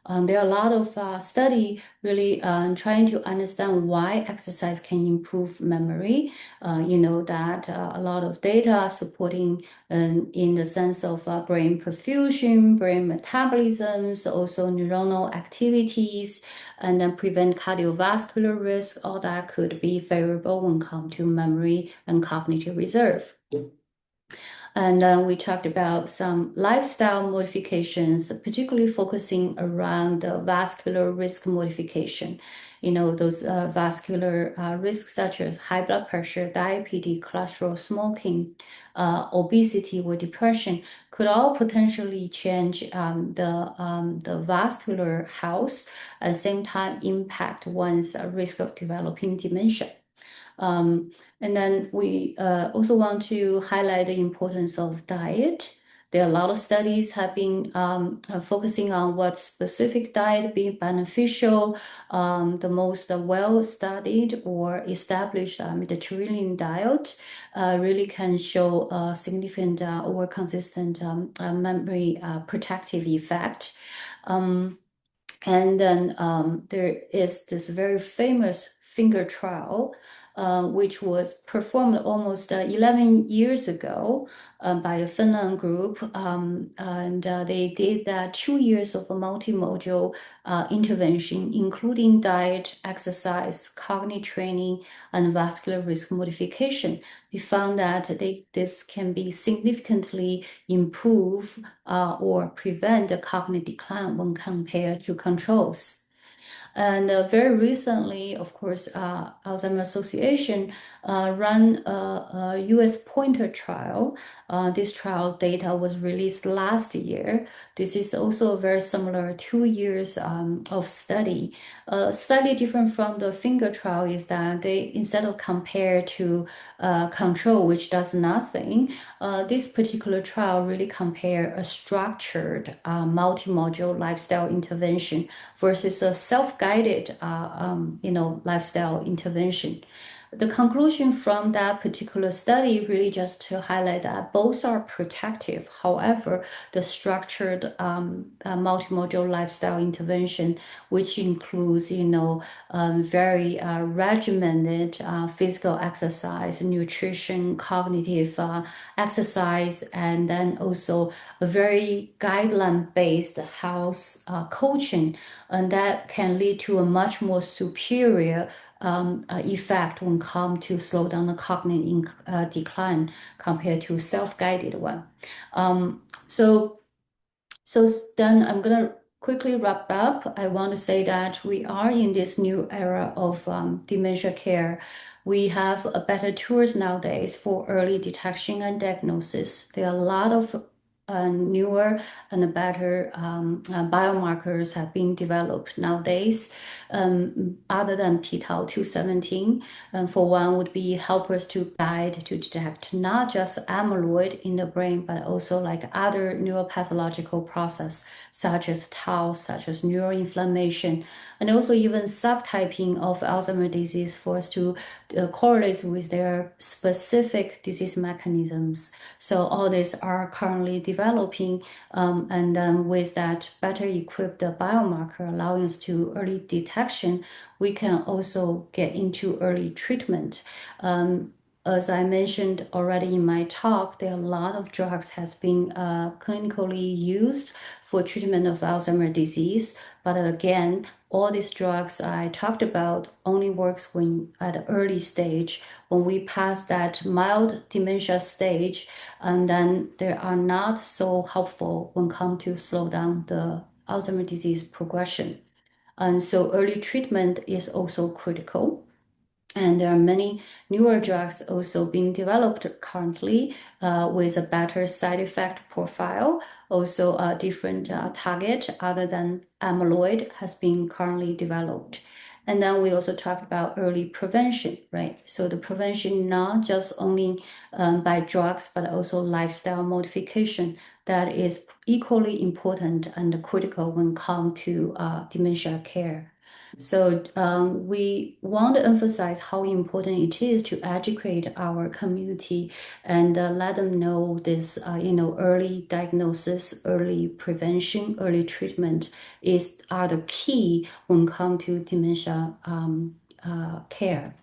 There are a lot of study really trying to understand why exercise can improve memory. That a lot of data supporting in the sense of brain perfusion, brain metabolisms, also neuronal activities, and then prevent cardiovascular risk. All that could be favorable when it comes to memory and cognitive reserve. And we talked about some lifestyle modifications, particularly focusing around the vascular risk modification. Those vascular risks such as high blood pressure, diabetes, cholesterol, smoking, obesity, or depression could all potentially change the vascular health, at the same time impact one's risk of developing dementia. Um, and then we also want to highlight the importance of diet. There are a lot of studies have been focusing on what specific diet be beneficial. The most well-studied or established Mediterranean diet really can show a significant or consistent memory protective effect. Um, and then there is this very famous finger trial, which was performed almost 11 years ago by a Finland group. And they did 2 years of a multimodal intervention, including diet, exercise, cognitive training, and vascular risk modification. We found that this can be significantly improve or prevent the cognitive decline when compared to controls. And very recently, of course, Alzheimer's Association ran a US pointer trial. This trial data was released last year. This is also a very similar 2 years of study. Slightly different from the finger trial is that they, instead of compare to control, which does nothing, this particular trial really compare a structured multimodal lifestyle intervention versus a self-guided, lifestyle intervention. The conclusion from that particular study really just to highlight that both are protective. However, the structured multimodal lifestyle intervention, which includes, very regimented physical exercise, nutrition, cognitive exercise, and then also a very guideline-based health coaching, and that can lead to a much more superior effect when come to slow down the cognitive decline compared to self-guided one. So then I'm gonna quickly wrap up. I want to say that we are in this new era of dementia care. We have better tools nowadays for early detection and diagnosis. There are a lot of newer and better biomarkers have been developed nowadays, other than p-tau 217. For one would be helpers to guide to detect not just amyloid in the brain, but also like other neuropathological process, such as tau, such as neuroinflammation, and also even subtyping of Alzheimer's disease for us to correlate with their specific disease mechanisms. So all these are currently developing, and then with that better equipped biomarker allowing us to early detection, we can also get into early treatment. As I mentioned already in my talk, there are a lot of drugs has been clinically used for treatment of Alzheimer's disease. But again, all these drugs I talked about only works when at the early stage. When we pass that mild dementia stage, and then they are not so helpful when come to slow down the Alzheimer's disease progression. And so early treatment is also critical. And there are many newer drugs also being developed currently with a better side effect profile. Also, a different target other than amyloid has been currently developed. And then we also talked about early prevention, right? So the prevention not just only by drugs, but also lifestyle modification that is equally important and critical when come to dementia care. So we want to emphasize how important it is to educate our community and let them know this, early diagnosis, early prevention, early treatment are the key when it comes to dementia care.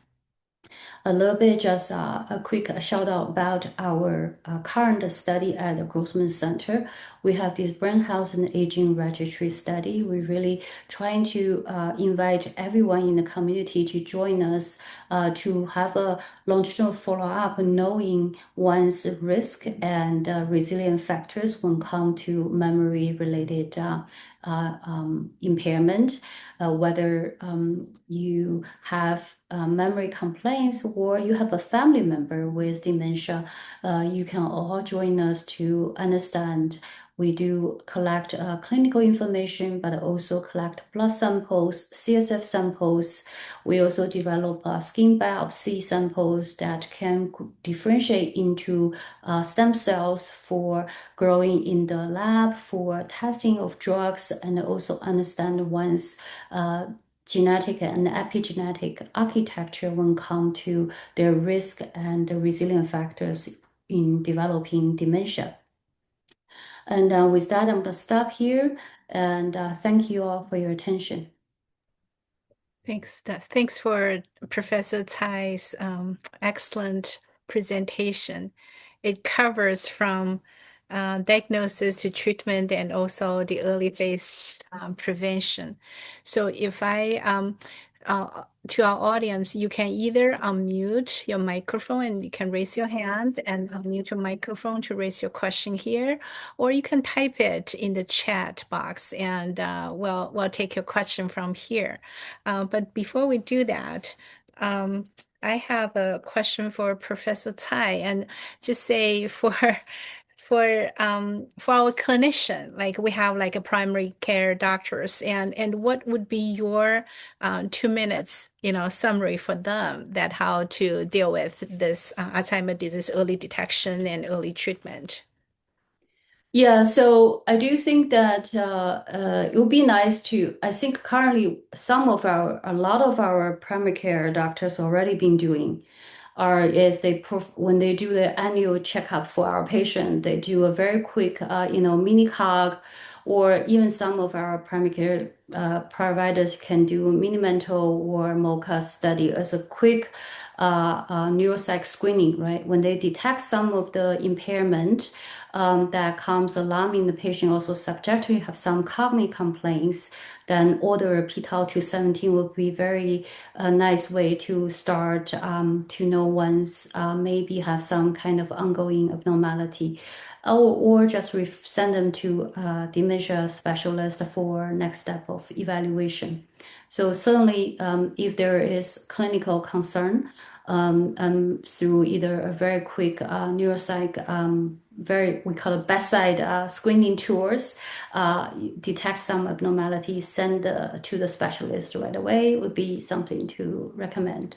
A little bit, just a quick shout out about our current study at the Grossman Center. We have this brain health and aging registry study. We're really trying to invite everyone in the community to join us to have a longitudinal follow-up, knowing one's risk and resilient factors when come to memory-related impairment, whether you have memory complaints or you have a family member with dementia, you can all join us to understand. We do collect clinical information, but also collect blood samples, CSF samples. We also develop skin biopsy samples that can differentiate into stem cells for growing in the lab, for testing of drugs, and also understand one's genetic and epigenetic architecture when come to their risk and the resilient factors in developing dementia. And with that, I'm going to stop here and thank you all for your attention. Thanks, Steph. Thanks for Professor Tsai's excellent presentation. It covers from diagnosis to treatment and also the early phase prevention. So if to our audience, you can either unmute your microphone and you can raise your hand and unmute your microphone to raise your question here, or you can type it in the chat box and we'll take your question from here. But before we do that, I have a question for Professor Tsai, and just say for our clinician, like we have like a primary care doctors, and what would be your 2 minutes, summary for them that how to deal with this Alzheimer's disease early detection and early treatment? Yeah, so I do think that it would be nice to. I think currently a lot of our primary care doctors already been doing are is when they do the annual checkup for our patient, they do a very quick, mini cog, or even some of our primary care providers can do mini mental or MOCA study as a quick neuropsych screening, right? When they detect some of the impairment that comes alarming the patient, also subjectively have some cognitive complaints, then order a p-tau 217 would be very nice way to start to know one's maybe have some kind of ongoing abnormality, or just send them to a dementia specialist for next step of evaluation. So certainly, if there is clinical concern, through either a very quick neuropsych, we call it bedside screening tours, detect some abnormality, send to the specialist right away would be something to recommend.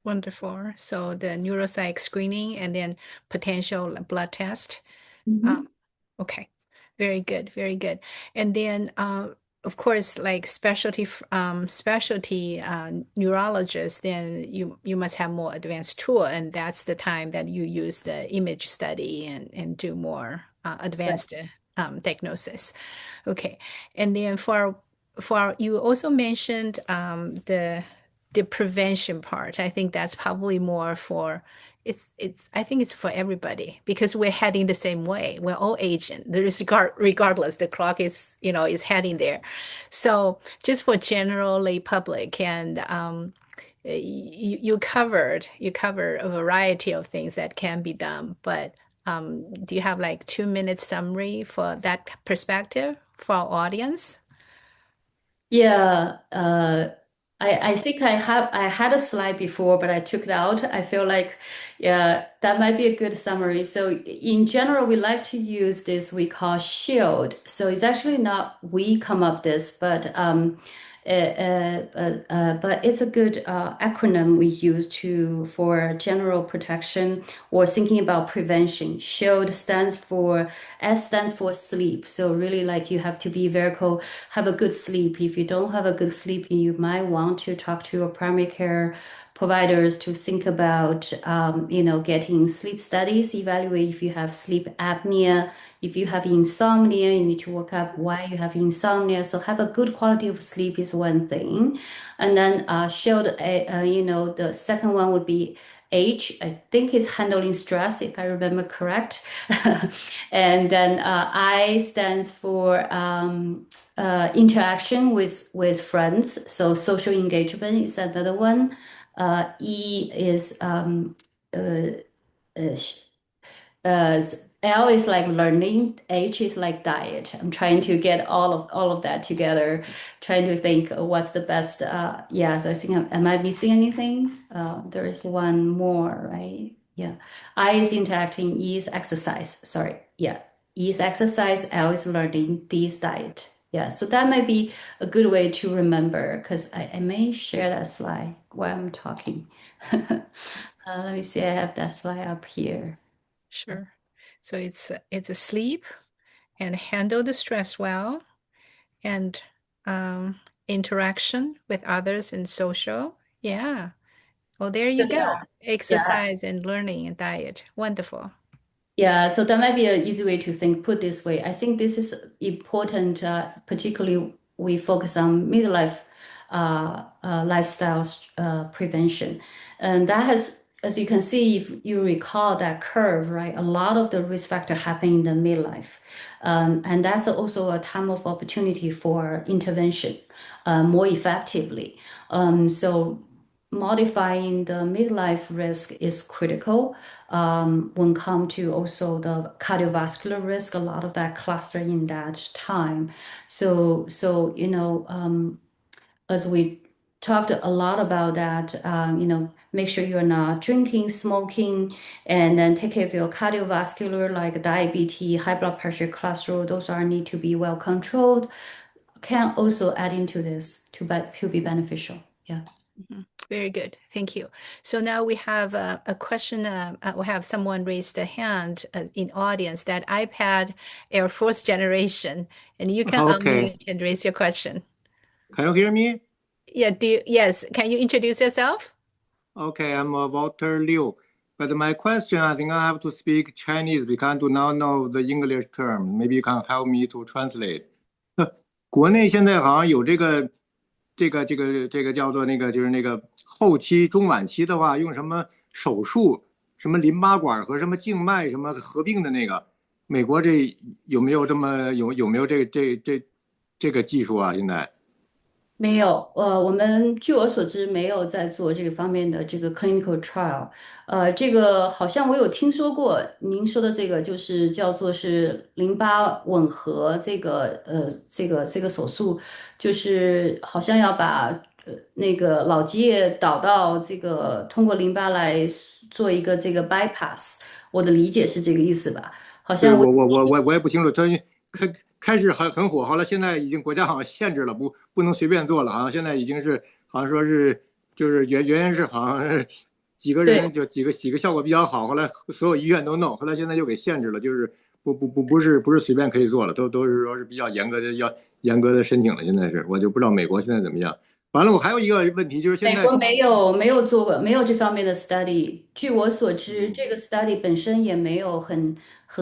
Wonderful. So the neuropsych screening and then potential blood test. Uh, Mhm. okay. Very good. Very good. And then, of course, like specialty neurologists, then you must have more advanced tool, and that's the time that you use the image study and do more advanced diagnosis. Okay. And then you also mentioned the prevention part. I think that's probably more for it's I think it's for everybody because we're heading the same way. We're all aging. There is regardless, the clock is heading there. So just for general lay public and you covered a variety of things that can be done, but do you have like 2 minutes summary for that perspective for our audience? Yeah, I think I had a slide before, but I took it out. I feel like, yeah, that might be a good summary. So in general, we like to use this we call shield. So it's actually not we come up this, but But it's a good acronym we use to for general protection or thinking about prevention. SHIELD stands for S stands for sleep. So really, like you have to be very cool, have a good sleep. If you don't have a good sleep, you might want to talk to your primary care providers to think about, getting sleep studies, evaluate if you have sleep apnea. If you have insomnia, you need to work up why you have insomnia. So have a good quality of sleep is one thing. And then the second one would be H. I think is handling stress, if I remember correct. And then I stands for interaction with friends. So social engagement is another one. E is uh, uh, L is like learning, H is like diet. I'm trying to get all of that together, trying to think what's the best. Yes, I think am I missing anything? There is one more, right? Yeah. I is interacting, E is exercise. Sorry. Yeah. E is exercise, L is learning, D is diet. Yeah, so that might be a good way to remember because I may share that slide while I'm talking. Let me see, I have that slide up here. Sure. So it's a sleep and handle the stress well and interaction with others and social. Yeah. Well, there you go. Yeah. Exercise and learning and diet. Wonderful. Yeah, so that might be an easy way to think, put this way. I think this is important, particularly we focus on midlife lifestyle prevention. And that has, as you can see, if you recall that curve, right, a lot of the risk factor happen in the midlife. And that's also a time of opportunity for intervention more effectively. So modifying the midlife risk is critical when come to also the cardiovascular risk, a lot of that cluster in that time. So as we talked a lot about that, make sure you're not drinking, smoking, and then take care of your cardiovascular like diabetes, high blood pressure, cholesterol. Those are need to be well controlled. Can also add into this to be beneficial. Yeah. Mhm. Very good. Thank you. So now we have a question. We have someone raised a hand in audience that iPad Air Force generation, and you can Okay. unmute and raise your question. Can you hear me? Yeah, yes. Can you introduce yourself? Okay, I'm Walter Liu. But my question, I think I have to speak Chinese because I do not know the English term. Maybe you can help me to translate. 国内现在好像有这个叫做就是那个后期中晚期的话，用什么手术，什么淋巴管和什么静脉什么合并的那个，美国这有没有有没有这个技术啊？现在？没有，我们据我所知没有在做这个方面的这个 clinical trial，这个好像我有听说过，您说的这个就是叫做是淋巴吻合这个手术，就是好像要把那个脑积液导到这个通过淋巴来做一个这个 bypass，我的理解是这个意思吧？好对，像我。我也不清楚，他开始很火，后来现在已经国家好像限制了，不能随便做了，好像现在已经是好像说是就是原先是好像是几个对。人就几个效果比较好，后来所有医院都弄，后来现在又给限制了，就是不是随便可以做了，都是说是比较严格的申请了，现在是我就不知道美国现在怎么样。完了，我还有一个问题就是现美国在没有做过，没有这方面的 study。据我所知，这个 study 本身也没有很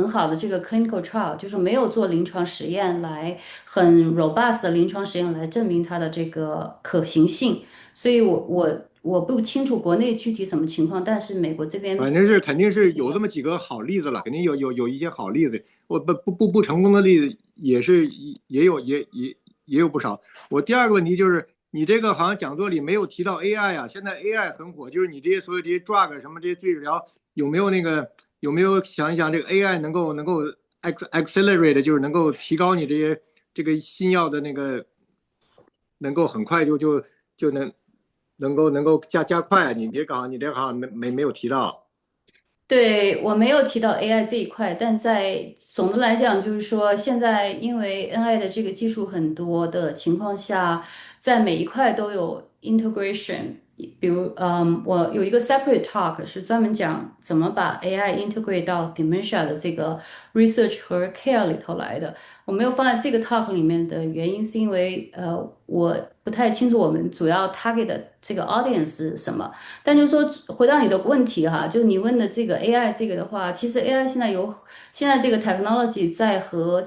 好的这个 clinical trial，就是没有做临床实验来很 robust 的临床实验来证明它的这个可行性。所以我不清楚国内具体什么情况，但是美国这边。反正是肯定是有这么几个好例子了，肯定有一些好例子，我不成功的例子也是也有不少。我第二个问题就是你这个好像讲座里没有提到 AI 啊，现在 AI 很火，就是你这些所有这些 drug 什么这些治疗有没有想一想这个 AI能够 accelerate， 就是能够提高你这个新药的那个能够很快就能够加快，你这好像没有提到。对，我没有提到 AI 这一块，但在总的来讲，就是说，现在因为 AI 的这个技术很多的情况下，在每一块都有 integration。比如，我有一个 separate talk 是专门讲怎么把 AI integrate 到 dementia 的这个 research 和 care 里头来的。我没有放在这个 talk 里面的原因，是因为我不太清楚我们主要 target 的这个 audience 是什么。但就是说，回到你的问题哈，就你问的这个 AI 这个的话，其实 AI 现在这个 technology 在和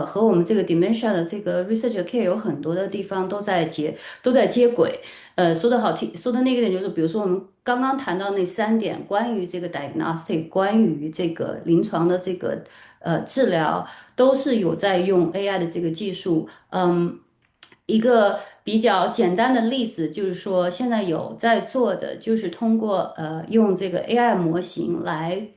和我们这个 dementia 的这个 research care 有很多的地方都在接轨。说的好听，说的那个点就是，比如说我们刚刚谈到那3点，关于这个 diagnostic，关于这个临床的这个治疗，都是有在用 AI 的这个技术。一个比较简单的例子就是说，现在有在做的就是通过用这个 AI 模型来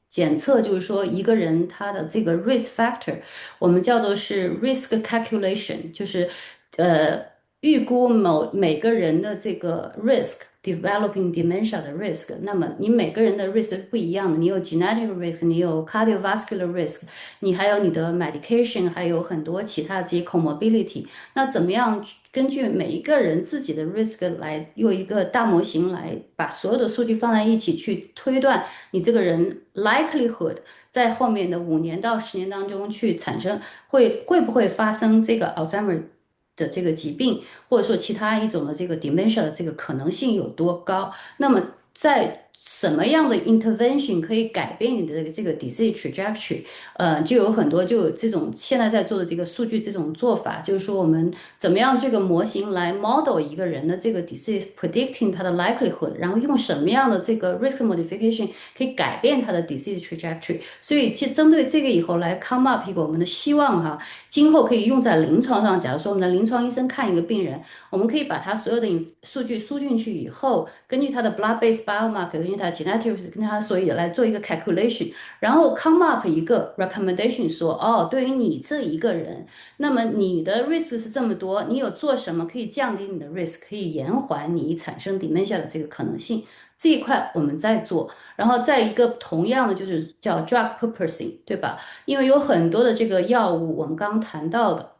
检测，就是说一个人他的这个 risk factor，我们叫做是 risk calculation，就是呃预估每个人的这个 risk。developing dementia 的 risk，那么你每个人的 risk 是不一样的，你有 genetic risk，你有 cardiovascular risk，你还有你的 medication，还有很多其他这些 comorbidity。那怎么样根据每一个人自己的 risk 来用一个大模型来把所有的数据放在一起去推断你这个人 likelihood 在后面的5年到10年当中去产生会不会发生这个 Alzheimer 的这个疾病，或者说其他一种的这个 dementia 的这个可能性有多高？那么在什么样的 intervention 可以改变你的这个 disease trajectory？就有很多就有这种现在在做的这个数据这种做法，就是说我们怎么样这个模型来 model 一个人的这个 disease predicting 它的 likelihood，然后用什么样的这个 risk modification 可以改变它的 disease trajectory。所以其实针对这个以后来 come up 一个我们的希望哈，今后可以用在临床上。假如说我们的临床医生看一个病人，我们可以把他所有的数据输进去以后，根据他的 blood-based biomarker，根据他的 genetics，跟他所以来做一个 calculation。然后 come up 一个 recommendation 说，哦，对于你这一个人，那么你的 risk 是这么多，你有做什么可以降低你的 risk，可以延缓你产生 dementia 的这个可能性？这一块我们在做，然后再一个同样的就是叫 drug purposing，对吧？因为有很多的这个药物，我们刚刚谈到的。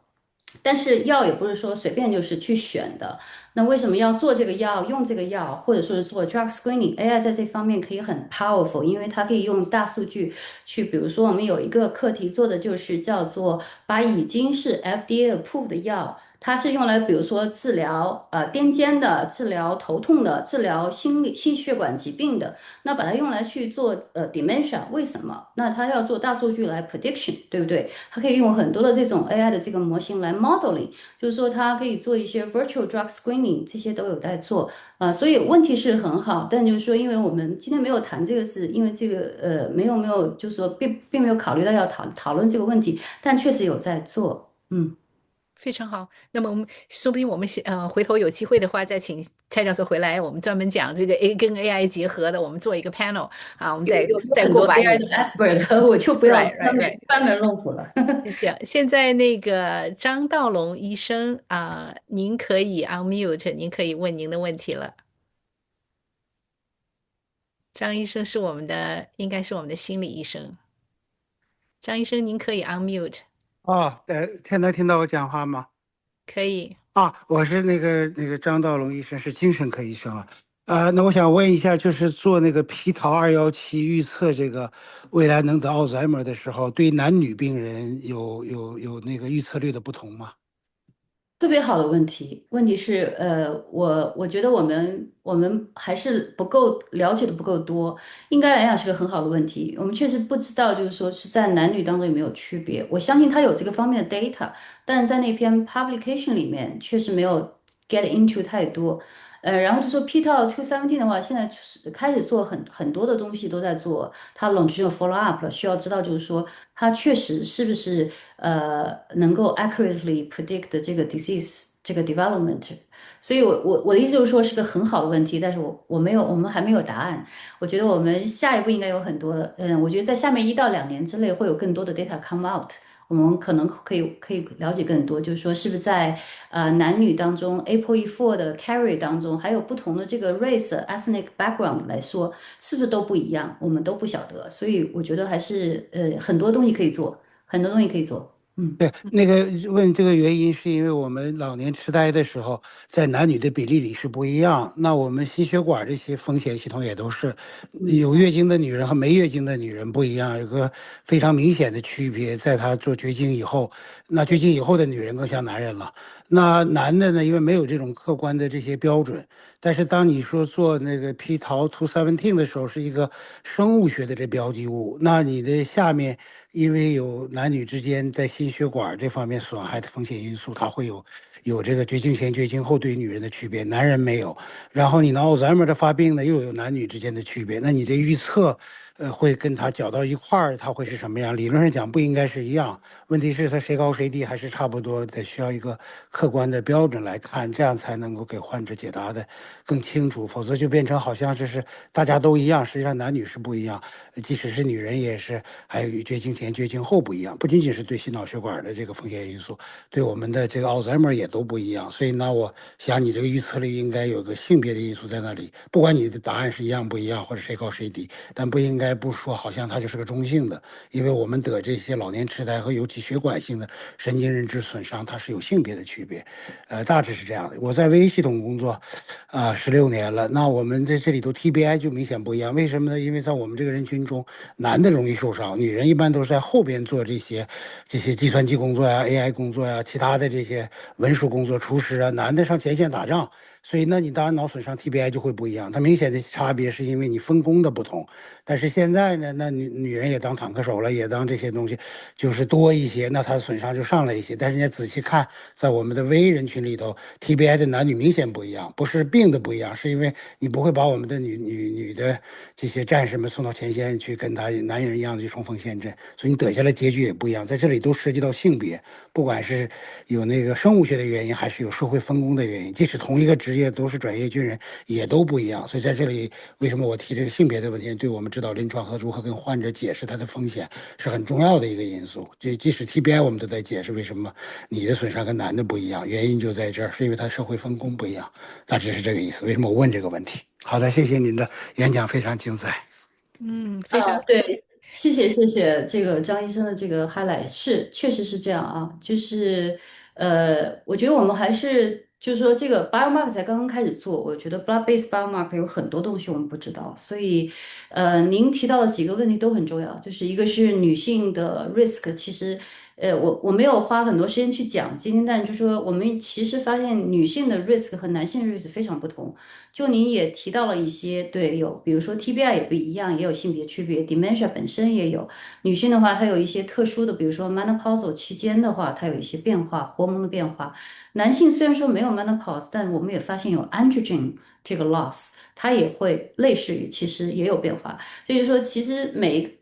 但是药也不是说随便就是去选的，那为什么要做这个药，用这个药，或者说是做 drug screening？AI 在这方面可以很 powerful，因为它可以用大数据去，比如说我们有一个课题做的就是叫做把已经是 FDA approved 的药。它是用来，比如说治疗癫痫的、治疗头痛的、治疗心血管疾病的，那把它用来去做dementia，为什么？那它要做大数据来 prediction，对不对？它可以用很多的这种 AI 的这个模型来 modeling，就是说它可以做一些 virtual drug screening，这些都有在做。所以问题是很好，但就是说，因为我们今天没有谈这个事，因为这个没有，就是说并没有考虑到要讨论这个问题，但确实有在做，嗯。非常好。那么我们说不定我们回头有机会的话，再请蔡教授回来，我们专门讲这个 跟 AI 结合的，我们做一个 panel 啊，我们再很多 过把 AI 瘾。的 expert，我就不要 Right, 班 right, 门 right。班门弄斧了。行，现在那个张道龙医生您可以 unmute，您可以问您的问题了。张医生是应该是我们的心理医生。张医生，您可以 unmute，哦，现在听到我讲话吗？可以。啊，我是那个张道龙医生，是精神科医生啊。那我想问一下，就是做那个皮桃217预测这个未来能得奥兹海默的时候，对男女病人有那个预测率的不同吗？特别好的问题，问题是，我觉得我们还是不够了解的不够多，应该来讲是个很好的问题。我们确实不知道，就是说是在男女当中有没有区别。我相信他有这个方面的 data，但是在那篇 publication 里面确实没有 get into 太多。然后就说 P 到 217的话，现在就是开始做很多的东西都在做，它 longitudinal follow up 了，需要知道就是说它确实是不是能够 accurately predict 这个 disease 这个 development。所以我的意思就是说是个很好的问题，但是我们还没有答案。我觉得我们下一步应该有很多，我觉得在下面1到2年之内会有更多的 data come out。我们可能可以了解更多，就是说是不是在男女当中 ApoE4 的 carry 当中，还有不同的这个 race ethnic background 来说，是不是都不一样？我们都不晓得，所以我觉得还是很多东西可以做，很多东西可以做。嗯。对，那个问这个原因，是因为我们老年痴呆的时候，在男女的比例里是不一样。那我们心血管这些风险系统也都是有月经的女人和没月经的女人不一样，有个非常明显的区别。在她做绝经以后，那绝经以后的女人更像男人了。那男的呢，因为没有这种客观的这些标准，但是当你说做那个皮桃 217的时候，是一个生物学的这标记物，那你的下面因为有男女之间在心血管这方面损害的风险因素，它会有这个绝经前、绝经后对女人的区别，男人没有。然后你的奥兹海默的发病呢，又有男女之间的区别，那你这预测，会跟它搅到一块儿，它会是什么样？理论上讲不应该是一样，问题是它谁高谁低还是差不多，得需要一个客观的标准来看，这样才能够给患者解答的更清楚，否则就变成好像是大家都一样，实际上男女是不一样，即使是女人也是，还有绝经前、绝经后不一样，不仅仅是对心脑血管的这个风险因素，对我们的这个奥兹海默也都不一样。所以呢，我想你这个预测里应该有个性别的因素在那里，不管你的答案是一样不一样，或者谁高谁低，但不应该不说好像它就是个中性的，因为我们得这些老年痴呆和尤其血管性的神经认知损伤，它是有性别的区别。大致是这样的。我在微系统工作，16年了。那我们在这里头 TBI 就明显不一样，为什么呢？因为在我们这个人群中，男的容易受伤，女人一般都是在后边做这些计算机工作呀、AI 工作呀、其他的这些文书工作、厨师啊，男的上前线打仗。所以，那你当然脑损伤 TBI 就会不一样。它明显的差别是因为你分工的不同。但是现在呢，那女人也当坦克手了，也当这些东西，就是多一些，那它损伤就上来一些。但是你仔细看，在我们的微人群里头，TBI 的男女明显不一样，不是病的不一样，是因为你不会把我们的女的这些战士们送到前线去跟他男人一样的去冲锋陷阵，所以你得下来结局也不一样。在这里都涉及到性别，不管是有那个生物学的原因，还是有社会分工的原因，即使同一个职业都是转业军人，也都不一样。所以在这里，为什么我提这个性别的问题，对我们指导临床和如何跟患者解释它的风险是很重要的一个因素。即使 TBI 我们都在解释为什么你的损伤跟男的不一样，原因就在这儿，是因为他社会分工不一样。大致是这个意思。为什么我问这个问题？好的，谢谢您的演讲，非常精彩。非常对，谢谢这个张医生的这个 highlight，确实是这样啊，就是我觉得我们还是就是说这个 biomarker 才刚刚开始做，我觉得 blood-based biomarker 有很多东西我们不知道，所以您提到的几个问题都很重要，就是一个是女性的 risk，其实我没有花很多时间去讲今天，但就是说我们其实发现女性的 risk 和男性的 risk 非常不同。就您也提到了一些，对，有，比如说 TBI 也不一样，也有性别区别，dementia 本身也有。女性的话，它有一些特殊的，比如说 menopausal 期间的话，它有一些变化，荷尔蒙的变化。男性虽然说没有 menopause，但我们也发现有 androgen 这个 loss，它也会类似于其实也有变化。所以说，其实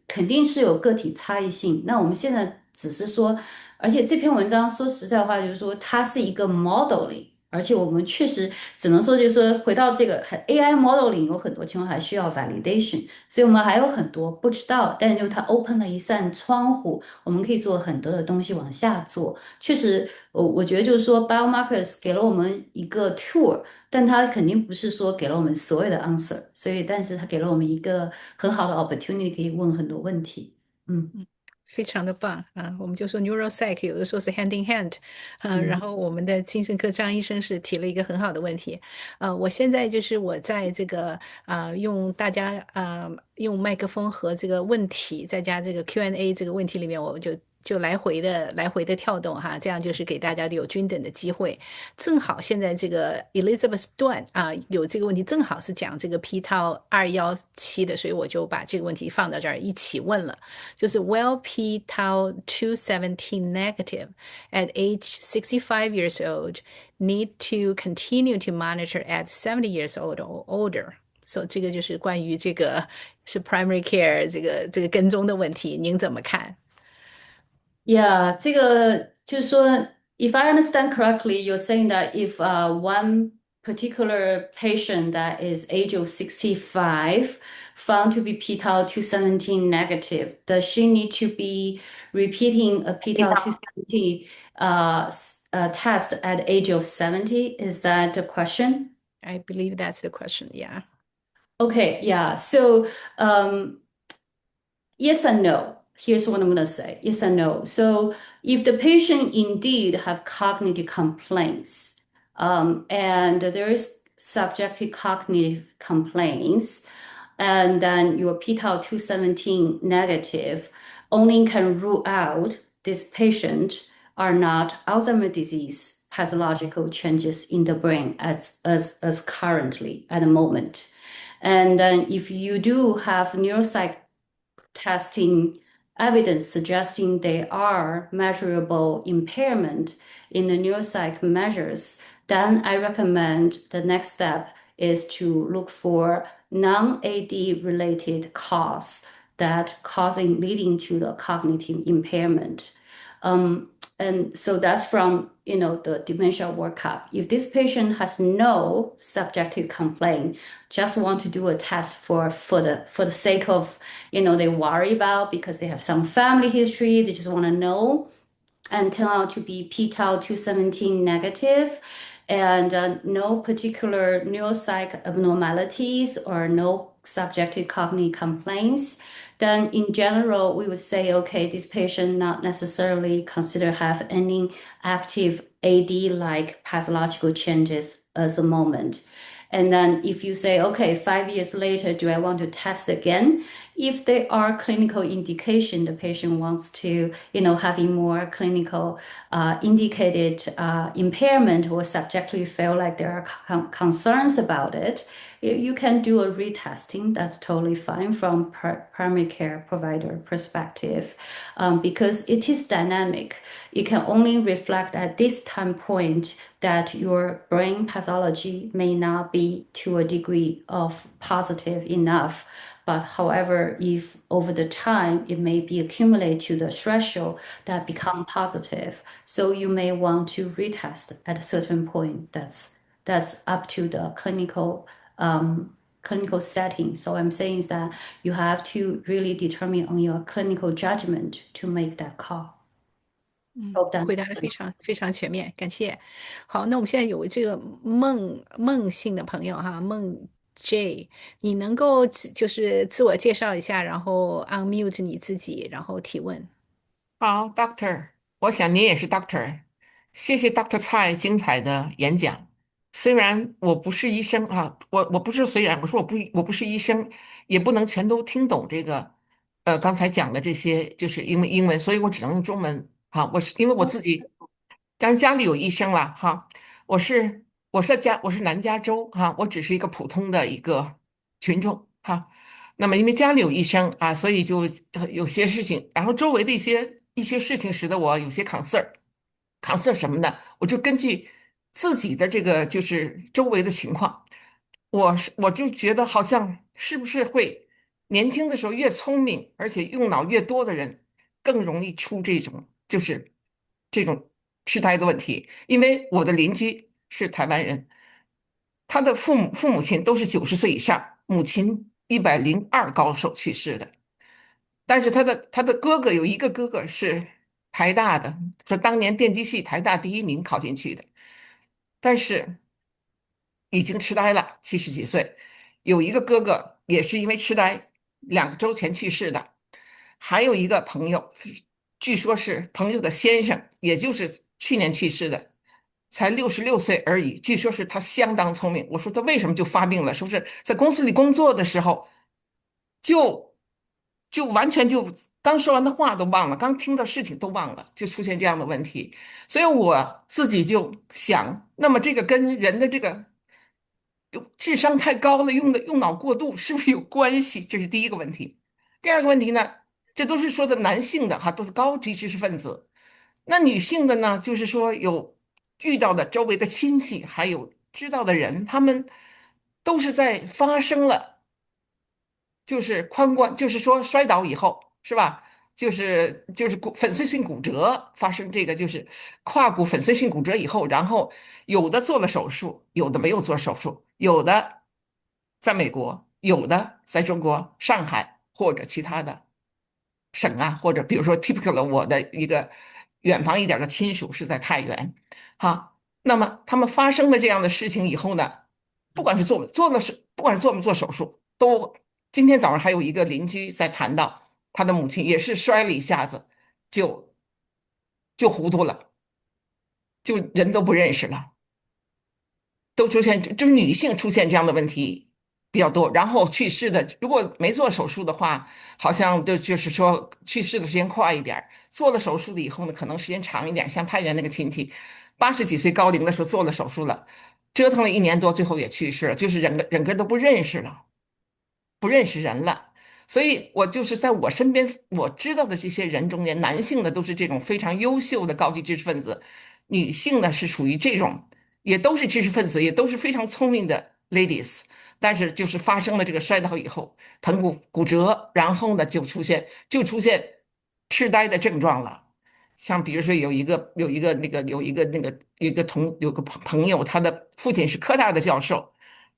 肯定是有个体差异性。那我们现在只是说，而且这篇文章说实在话，就是说它是一个 modeling。而且我们确实只能说，就是说回到这个AI modeling，有很多情况还需要 validation，所以我们还有很多不知道，但是就它 open 了一扇窗户，我们可以做很多的东西往下做。确实，我觉得就是说 biomarkers 给了我们一个 tool，但它肯定不是说给了我们所有的 answer，所以但是它给了我们一个很好的 opportunity，可以问很多问题。嗯非常的棒啊！我们就说 neuropsych 有的时候是 hand in hand，然嗯。后我们的精神科张医生是提了一个很好的问题，我现在就是我在这个用大家用麦克风和这个问题再加这个 Q&A 这个问题里面，我就来回的跳动哈，这样就是给大家有均等的机会。正好现在这个 Elizabeth 段有这个问题，正好是讲这个 P 套217的，所以我就把这个问题放到这儿一起问了。就是 Well P tau 217 negative at age 65 years old need to continue to monitor at 70 years old or older. So 这个就是关于这个是 primary care 这个跟踪的问题，您怎么看？Yeah，这个就是说，if I understand correctly, you're saying that if one particular patient that is age of 65 found to be p-tau 217 negative, does she need to be repeating a p-tau 217 test at age of 70? Is that the question? I believe that's the question. Yeah. Okay, yeah. So yes and no. Here's what I'm going to say. Yes and no. So if the patient indeed have cognitive complaints, and there is subjective cognitive complaints, and then your p-tau 217 negative, only can rule out this patient are not Alzheimer's disease pathological changes in the brain as currently at the moment. And then if you do have neuropsych testing evidence suggesting they are measurable impairment in the neuropsych measures, then I recommend the next step is to look for non-AD related cause that causing leading to the cognitive impairment. And so that's from the dementia workup. If this patient has no subjective complaint, just want to do a test for the sake of they worry about because they have some family history, they just want to know, and turn out to be p-tau 217 negative, and no particular neuropsych abnormalities or no subjective cognitive complaints, then in general we would say, okay, this patient not necessarily consider have any active AD like pathological changes as a moment. And then if you say, okay, 5 years later, do I want to test again? If there are clinical indication, the patient wants to, having more clinical indicated impairment or subjectively feel like there are concerns about it, you can do a retesting. That's totally fine from primary care provider perspective, because it is dynamic. It can only reflect at this time point that your brain pathology may not be to a degree of positive enough. But however, if over the time it may be accumulate to the threshold that become positive, so you may want to retest at a certain point. That's up to the clinical setting. So I'm saying is that you have to really determine on your clinical judgment to make that call. 回答的非常非常全面，感谢。好，那我们现在有这个孟姓的朋友哈，孟 J，你能够就是自我介绍一下，然后 unmute 你自己，然后提问。好，Doctor，我想您也是 Doctor，谢谢 Doctor 蔡精彩的演讲。虽然我不是医生啊，我不是虽然我说我不是医生，也不能全都听懂这个刚才讲的这些就是英文，所以我只能用中文。好，我是因为我自己，当然家里有医生了哈，我是南加州哈，我只是一个普通的一个群众哈。那么因为家里有医生啊，所以就有些事情，然后周围的一些事情使得我有些 concern 什么呢？我就根据自己的这个就是周围的情况，我就觉得好像是不是会年轻的时候越聪明，而且用脑越多的人更容易出这种痴呆的问题，因为我的邻居是台湾人。他的父母亲都是90岁以上，母亲102高寿去世的。但是他的哥哥有一个哥哥是台大的，说当年电机系台大第一名考进去的，但是已经痴呆了，70几岁。有一个哥哥也是因为痴呆2个周前去世的，还有一个朋友，据说是朋友的先生，也就是去年去世的，才66岁而已。据说是他相当聪明。我说他为什么就发病了？是不是在公司里工作的时候就完全就刚说完的话都忘了，刚听到事情都忘了，就出现这样的问题。所以我自己就想，那么这个跟人的这个智商太高了，用脑过度是不是有关系？这是第一个问题。第二个问题呢，这都是说的男性的哈，都是高级知识分子。那女性的呢，就是说有遇到的周围的亲戚，还有知道的人，他们都是在发生了就是髋关，就是说摔倒以后，是吧？就是粉碎性骨折发生这个就是胯骨粉碎性骨折以后，然后有的做了手术，有的没有做手术，有的在美国，有的在中国上海或者其他的省啊，或者比如说 typical 的我的一个远房一点的亲属是在太原，哈，那么他们发生了这样的事情以后呢，不管是做没做手术，都今天早上还有一个邻居在谈到他的母亲也是摔了一下子就糊涂了，就人都不认识了。都出现，就是女性出现这样的问题比较多，然后去世的，如果没做手术的话，好像就是说去世的时间快一点做了手术了以后呢，可能时间长一点。像太原那个亲戚，80几岁高龄的时候做了手术了，折腾了1年多，最后也去世了，就是人个都不认识了。不认识人了。所以我就是在我身边我知道的这些人中间，男性的都是这种非常优秀的高级知识分子，女性呢是属于这种，也都是知识分子，也都是非常聪明的 ladies，但是就是发生了这个摔倒以后，盆骨折，然后呢就出现痴呆的症状了。像比如说有个朋友，他的父亲是科大的教授，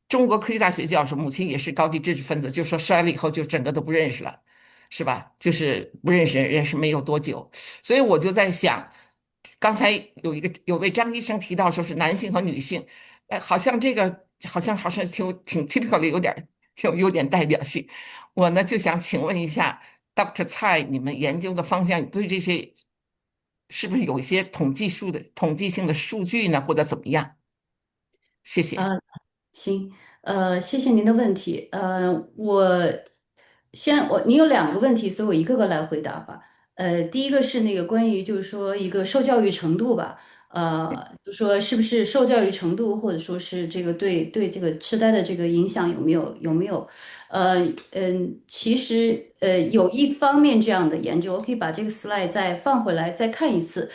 中国科技大学教授，母亲也是高级知识分子，就说摔了以后就整个都不认识了，是吧？就是不认识人，认识没有多久，所以我就在想，刚才有位张医生提到说是男性和女性，好像这个好像挺 typical 的，有点代表性。我呢就想请问一下 Dr. 蔡，你们研究的方向对这些是不是有一些统计性的数据呢，或者怎么样？谢谢。行，谢谢您的问题。你有两个问题，所以我一个个来回答吧。第一个是那个关于就是说一个受教育程度吧，就说是不是受教育程度，或者说是这个对这个痴呆的这个影响有没有？其实有一方面这样的研究，我可以把这个 slide 再放回来再看一次。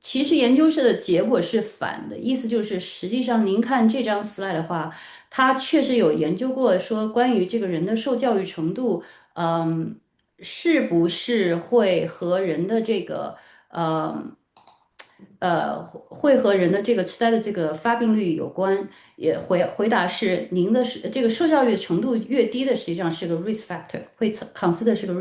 其实研究室的结果是反的，意思就是实际上您看这张 slide 的话，它确实有研究过说关于这个人的受教育程度，是不是会和人的这个呃会和人的这个痴呆的这个发病率有关？也回答是您的这个受教育程度越低的，实际上是个 risk factor，会 consider 是个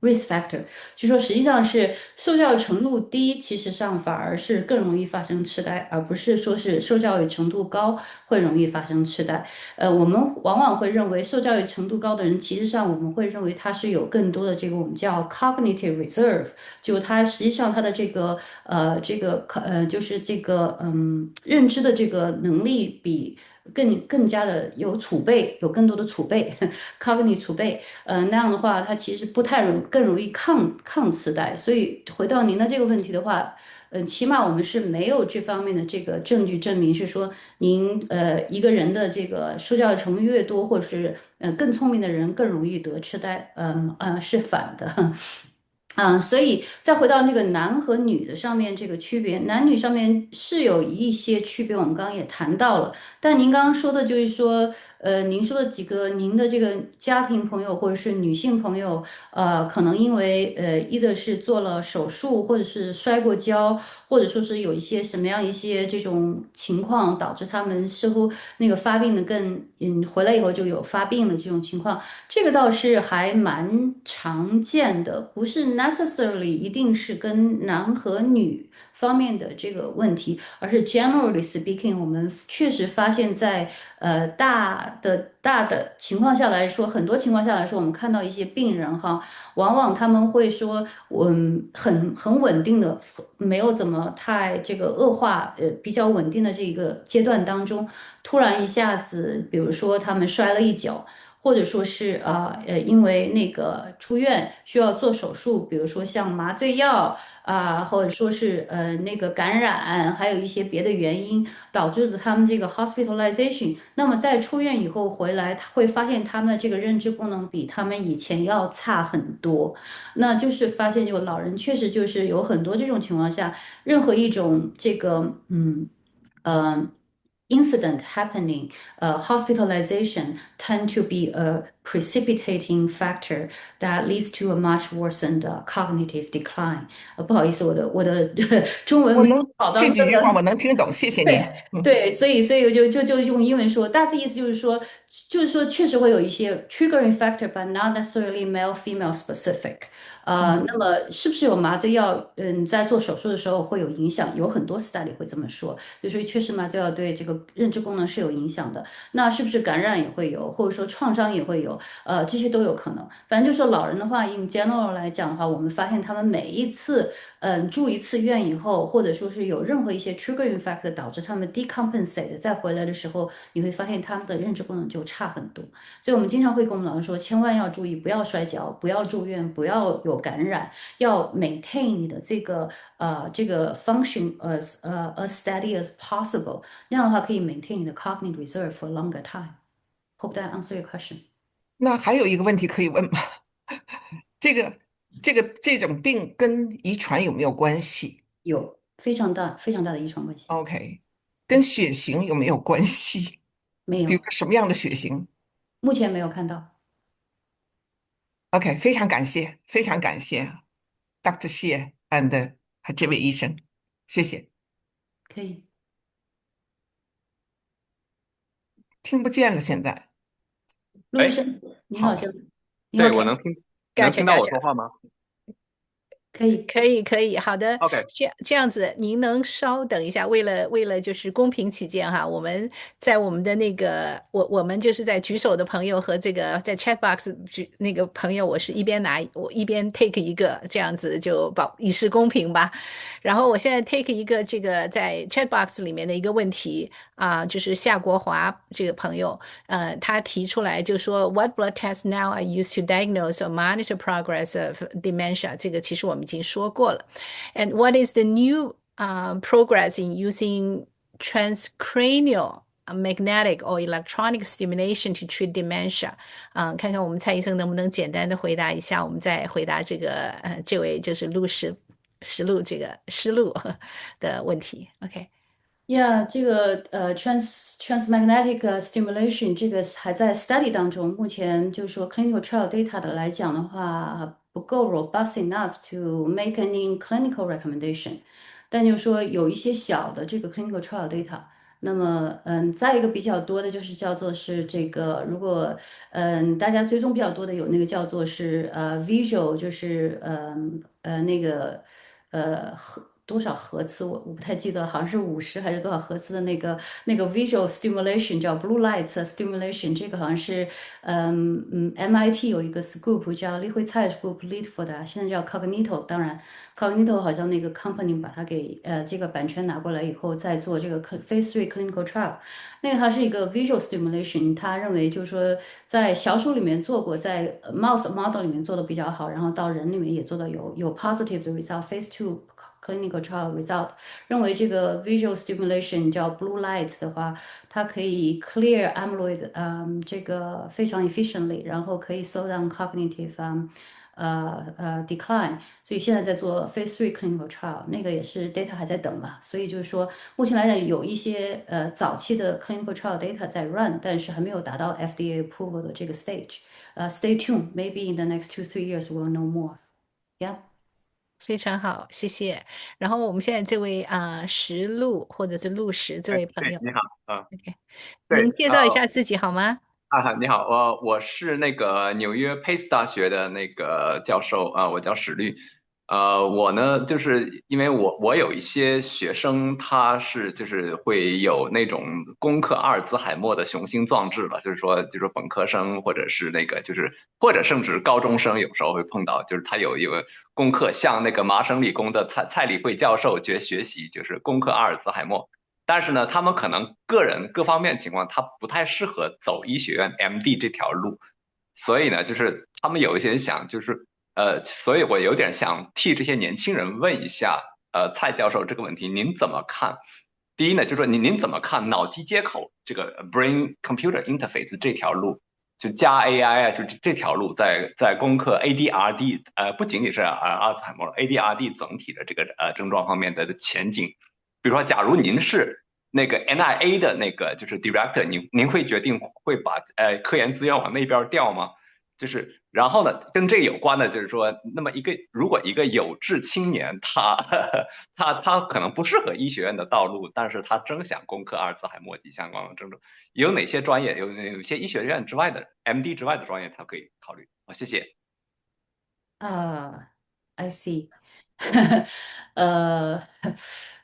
risk factor，就说实际上是受教育程度低，其实上反而是更容易发生痴呆，而不是说是受教育程度高会容易发生痴呆。我们往往会认为受教育程度高的人，其实上我们会认为他是有更多的这个我们叫 cognitive reserve，就他实际上他的就是这个认知的这个能力比更加的有储备，有更多的储备，cognitive 储备，那样的话，他其实不太更容易抗痴呆。所以回到您的这个问题的话，起码我们是没有这方面的这个证据证明是说您一个人的这个受教育程度越多，或者是更聪明的人更容易得痴呆，是反的。所以再回到那个男和女的上面这个区别，男女上面是有一些区别，我们刚刚也谈到了。但您刚刚说的就是说，您说的几个您的这个家庭朋友或者是女性朋友，可能因为一的是做了手术，或者是摔过跤，或者说是有一些什么样一些这种情况，导致他们似乎那个发病的回来以后就有发病的这种情况。这个倒是还蛮常见的，不是 necessarily 一定是跟男和女方面的这个问题，而是 generally speaking，我们确实发现在大的情况下来说，很多情况下来说，我们看到一些病人哈，往往他们会说，很稳定的，没有怎么太这个恶化，比较稳定的这个阶段当中，突然一下子，比如说他们摔了一跤。或者说是因为那个出院需要做手术，比如说像麻醉药或者说是那个感染，还有一些别的原因导致的他们这个 hospitalization。那么在出院以后回来，他会发现他们的这个认知功能比他们以前要差很多。那就是发现，就老人确实就是有很多这种情况下，任何一种这个呃 incident happening, hospitalization tend to be a precipitating factor that leads to a much worsened cognitive decline. 不好意思，我的中文没有好到这几句话我这个。能听懂，谢谢您。对对，所以我就用英文说，大致意思就是说，确实会有一些 triggering factor，but not necessarily male female specific。那么是不是有麻醉药？在做手术的时候会有影响？有很多 study 会这么说，就是确实麻醉药对这个认知功能是有影响的。那是不是感染也会有，或者说创伤也会有？这些都有可能。反正就说老人的话，in general 来讲的话，我们发现他们每一次住一次院以后，或者说是有任何一些 triggering factor 导致他们 decompensate 再回来的时候，你会发现他们的认知功能就差很多。所以我们经常会跟我们老师说，千万要注意，不要摔跤，不要住院，不要有感染，要 maintain 你的这个 function as steady as possible。那样的话可以 maintain 你的 cognitive reserve for longer time。Hope that answer your question。那还有一个问题可以问吗？这个这种病跟遗传有没有关系有非常大非常大的遗传关系。？OK，跟血型有没有关系？没有，比如说什么样的血型目前没有看到。？OK，非常感谢，非常感谢 Dr. Xie and 这位医生，谢谢。可以，听不见了，现在。哎，陆医生，你好好，像，你好对，我，Ken，gotcha 能听到我 gotcha。说话吗可以，可以，可以，好的，？OK，这样子，您能稍等一下？为了就是公平起见哈，我们在我们的那个，我们就是在举手的朋友和这个在 chat box 那个朋友，我是一边拿我一边 take 一个，这样子就以示公平吧。然后我现在 take 一个这个在 chat box 里面的一个问题就是夏国华这个朋友，他提出来就说 What blood tests now are used to diagnose or monitor progress of dementia？这个其实我们已经说过了。And what is the new progress in using transcranial magnetic or electronic stimulation to treat dementia？看看我们蔡医生能不能简单的回答一下，我们再回答这个这位就是实录这个思路的问题。OK。Yeah，这个transmagnetic stimulation 这个还在 study 当中，目前就是说 clinical trial data 的来讲的话，不够 robust enough to make any clinical recommendation。但就是说有一些小的这个 clinical trial data。那么，再一个比较多的就是叫做是这个，如果大家追踪比较多的有那个叫做是visual，就是那个多少赫兹我不太记得了，好像是50还是多少赫兹的那个 visual stimulation 叫 blue light stimulation，这个好像是MIT 有一个 scoop 叫李慧蔡 scoop lead for 的，现在叫 Cognito，当然 Cognito 好像那个 company 把它给这个版权拿过来以后再做这个 phase 3 clinical trial。那个它是一个 visual stimulation，他认为就是说在小鼠里面做过，在mouse model 里面做的比较好，然后到人里面也做到有 positive 的 result，phase 2 clinical trial result，认为这个 visual stimulation 叫 blue light 的话，它可以 clear amyloid，这个非常 efficiently，然后可以 slow down cognitive decline，所以现在在做 phase 3 clinical trial，那个也是 data 还在等嘛，所以就是说目前来讲有一些早期的 clinical trial data 在 run，但是还没有达到 FDA approval 的这个 stage。Stay tuned, maybe in the next 2-3 years we'll know more. Yeah. 非常好，谢谢。然后我们现在这位石路或者是路石这哎，位朋友对，你好，，OK，对，您介绍一下自己好吗？你好，我是那个纽约 Pace 大学的那个教授我叫史律，我呢就是因为我有一些学生，他是就是会有那种攻克阿尔兹海默的雄心壮志了，就是本科生或者是那个就是或者甚至高中生，有时候会碰到，就是他有一个攻克，向那个麻省理工的蔡理慧教授学习，就是攻克阿尔兹海默。但是呢，他们可能个人各方面情况，他不太适合走医学院 MD 这条路，所以呢，就是他们有一些人想，就是所以我有点想替这些年轻人问一下，蔡教授这个问题，您怎么看？第一呢，就是说您怎么看脑机接口这个 brain computer interface 这条路，就加 AI 就这条路在攻克 ADRD，不仅仅是阿尔兹海默，ADRD 整体的这个症状方面的前景。比如说，假如您是那个 NIA 的那个就是 director，您会决定会把科研资源往那边调吗？就是然后呢，跟这个有关的就是说，那么如果一个有志青年他可能不适合医学院的道路，但是他真想攻克阿尔兹海默及相关的症状，有哪些专业有些医学院之外的 MD 之外的专业他可以考虑？好，谢谢。I see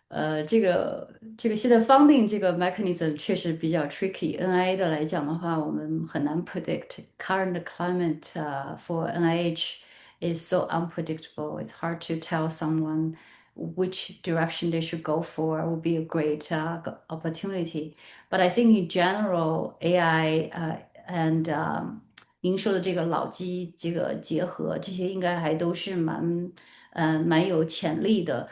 呃这个现在 funding 这个 mechanism 确实比较 tricky。NIA 的来讲的话，我们很难 predict current climate for NIH is so unpredictable. It's hard to tell someone which direction they should go for would be a great opportunity. But I think in general, AI and 您说的这个脑机这个结合，这些应该还都是蛮有潜力的。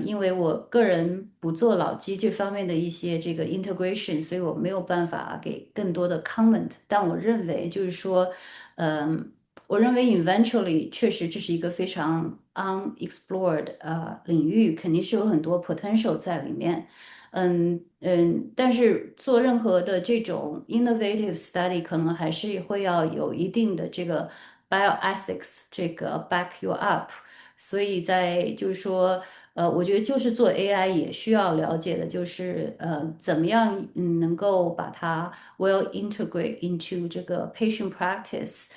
因为我个人不做脑机这方面的一些这个 integration，所以我没有办法给更多的 comment。但我认为就是说，我认为 eventually 确实这是一个非常 unexplored 领域，肯定是有很多 potential 在里面。但是做任何的这种 innovative study，可能还是会要有一定的这个 bioethics 这个 back you up。所以在就是说，我觉得就是做 AI 也需要了解的，就是怎么样能够把它 well integrate into 这个 patient practice。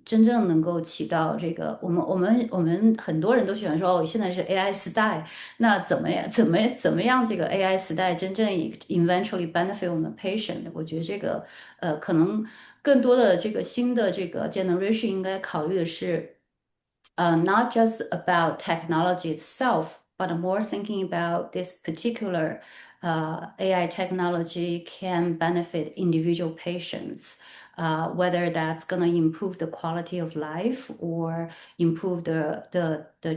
真正能够起到这个，我们很多人都喜欢说，哦，现在是 AI 时代，那怎么样这个 AI 时代真正 eventually benefit 我们 patient？我觉得这个可能更多的这个新的这个 generation 应该考虑的是。Not just about technology itself, but more thinking about this particular AI technology can benefit individual patients. Whether that's going to improve the quality of life or improve the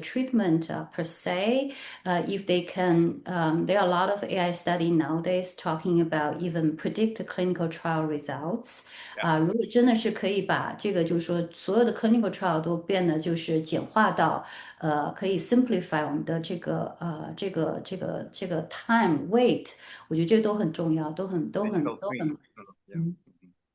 treatment per se. If they can, there are a lot of AI study nowadays talking about even predict clinical trial results. 如果真的是可以把这个，就是说所有的 clinical trial 都变得就是简化到，可以 simplify 我们的这个 time wait，我觉得这个都很重要，嗯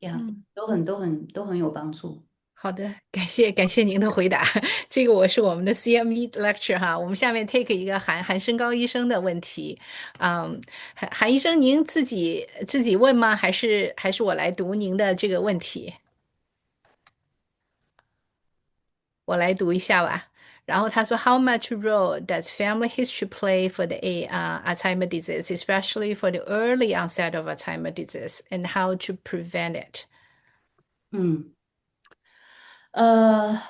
呀，都很有帮助。好的，感谢您的回答。这个我是我们的 CME lecture 哈，我们下面 take 一个韩身高医生的问题。韩医生，您自己问吗？还是我来读您的这个问题？我来读一下吧。然后他说，How much role does family history play for the Alzheimer disease, especially for the early onset of Alzheimer disease, and how to prevent it?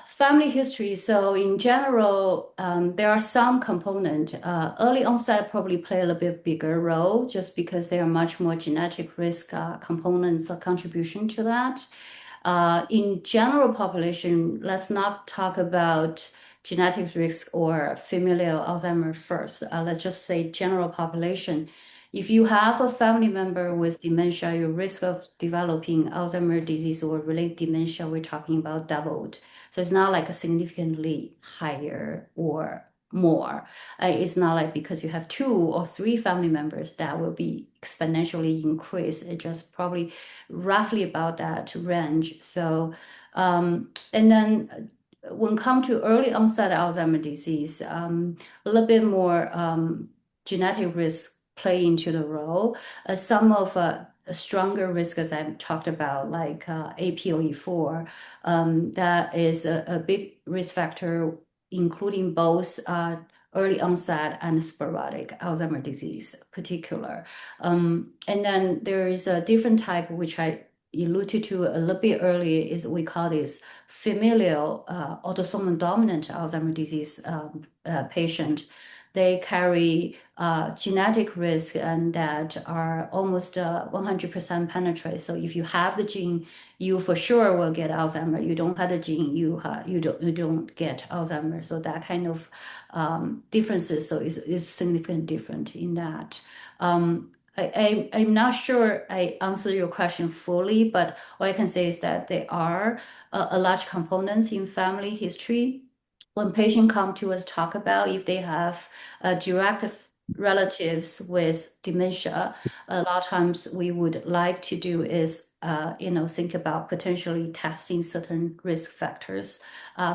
Family history. So in general, there are some component. Early onset probably play a little bit bigger role just because there are much more genetic risk components or contribution to that. In general population, let's not talk about genetic risk or familial Alzheimer's first. Let's just say general population. If you have a family member with dementia, your risk of developing Alzheimer's disease or related dementia, we're talking about doubled. So it's not like a significantly higher or more. It's not like because you have 2 or 3 family members that will be exponentially increased. It just probably roughly about that range. So, and then when come to early onset Alzheimer's disease, a little bit more genetic risk play into the role. Some of stronger risk, as I've talked about, like APOE4, that is a big risk factor, including both early onset and sporadic Alzheimer's disease, particular. And then there is a different type, which I alluded to a little bit earlier, is we call this familial autosomal dominant Alzheimer's disease patient. They carry genetic risk and that are almost 100% penetrate. So if you have the gene, you for sure will get Alzheimer. You don't have the gene, you don't get Alzheimer. So that kind of differences. So is significant different in that. I'm not sure I answer your question fully, but what I can say is that there are a large components in family history. When patients come to us talk about if they have a direct relatives with dementia, a lot of times we would like to do is, think about potentially testing certain risk factors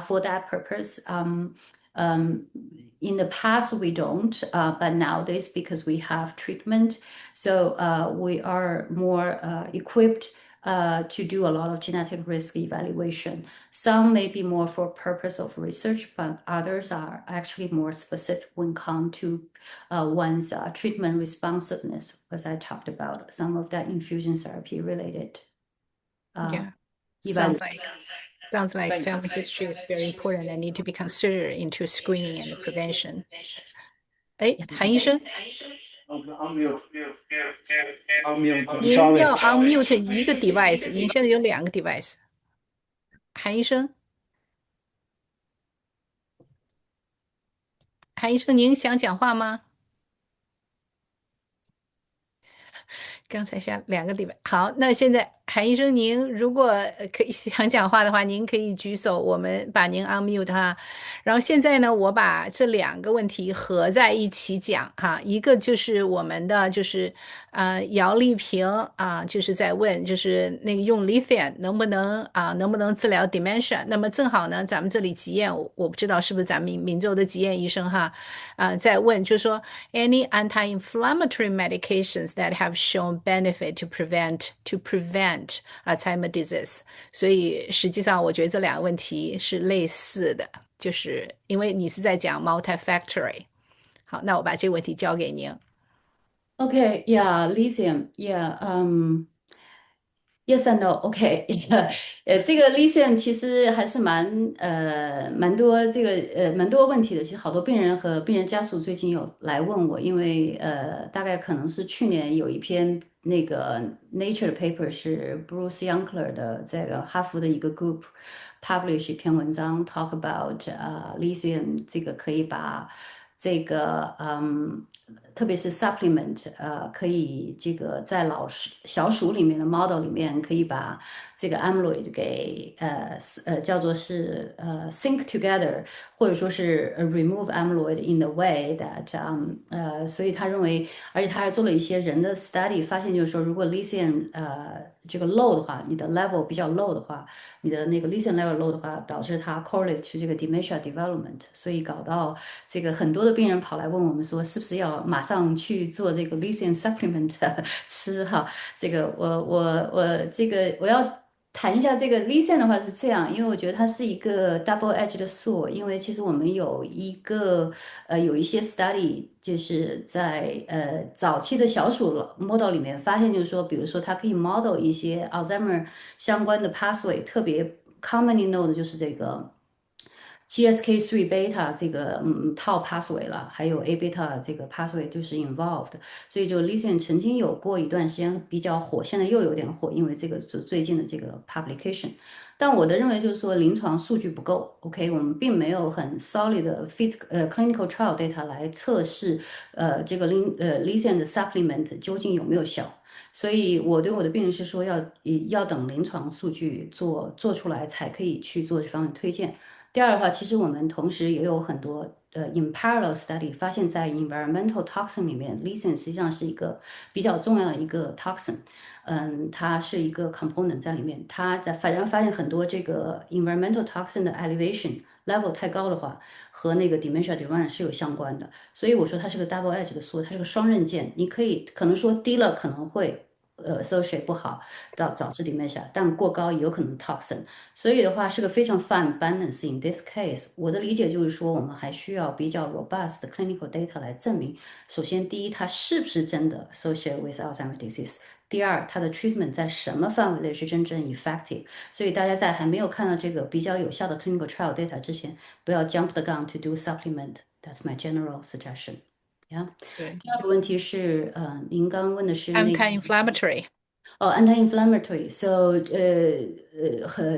for that purpose. In the past, we don't, but nowadays, because we have treatment, so we are more equipped to do a lot of genetic risk evaluation. Some may be more for purpose of research, but others are actually more specific when come to one's treatment responsiveness, as I talked about, some of that infusion therapy related Yeah, sounds evaluation. like sounds like family history is very important and need to be considered into screening and prevention. 哎，韩医生，您要 unmute 一个 device，您现在有2个 device。韩医生，韩医生，您想讲话吗？刚才下2个 device。好，那现在韩医生，您如果可以想讲话的话，您可以举手，我们把您 unmute 哈。然后现在呢，我把这2个问题合在一起讲哈。一个就是我们的就是姚丽萍就是在问，就是那个用 lithium 能不能治疗 dementia？那么正好呢，咱们这里吉燕，我不知道是不是咱们民州的吉燕医生哈，在问，就是说 any anti-inflammatory medications that have shown benefit to prevent Alzheimer disease。所以实际上，我觉得这2个问题是类似的，就是因为你是在讲 multifactorial。好，那我把这个问题交给您。Okay, yeah, lithium, yeah, yes and no. OK，这个 lithium 其实还是蛮多问题的。其实好多病人和病人家属最近有来问我，因为大概可能是去年有一篇那个 Nature 的 paper 是 Bruce Youngler 的这个哈佛的一个 group publish 一篇文章 talk about lithium 这个可以把这个特别是 supplement，可以这个在小鼠里面的 model 里面可以把这个 amyloid 给叫做是sync together，或者说是remove amyloid in the way that 所以他认为，而且他还做了一些人的 study，发现就是说，如果 lithium 这个 low 的话，你的 level 比较 low 的话，你的那个 lithium level low 的话，导致它 correlate to 这个 dementia development，所以搞到这个很多的病人跑来问我们说，是不是要马上去做这个 lithium supplement 吃哈？这个我要谈一下这个 lithium 的话是这样，因为我觉得它是一个 double edged 的 sword，因为其实我们有有一些 study，就是在早期的小鼠 model 里面发现，就是说，比如说它可以 model 一些 Alzheimer 相关的 pathway，特别 commonly known 的就是这个。GSK3 beta 这个tau pathway 了，还有 A beta 这个 pathway 就是 involved，所以就 lithium 曾经有过一段时间比较火，现在又有点火，因为这个最近的这个 publication。但我的认为就是说临床数据不够，OK，我们并没有很 solid 的 clinical trial data 来测试这个lithium 的 supplement 究竟有没有效。所以我对我的病人是说要等临床数据做出来才可以去做这方面推荐。第二的话，其实我们同时也有很多in parallel study 发现，在 environmental toxin 里面，lithium 实际上是一个比较重要的一个 toxin，它是一个 component 在里面。反正发现很多这个 environmental toxin 的 elevation level 太高的话，和那个 dementia development 是有相关的。所以我说它是个 double edge 的 sword，它是个双刃剑。你可能说低了可能会associate 不好导致 dementia，但过高也有可能 toxin。所以的话是个非常 fine balance。in this case，我的理解就是说，我们还需要比较 robust 的 clinical data 来证明，首先第一，它是不是真的 associated with Alzheimer's disease。第二，它的 treatment 在什么范围内是真正 effective？所以大家在还没有看到这个比较有效的 clinical trial data 之前，不要 jump the gun to do supplement。That's my general suggestion. Yeah。对第二个问题是，您刚刚问的是那个，anti-inflammatory。anti-inflammatory，so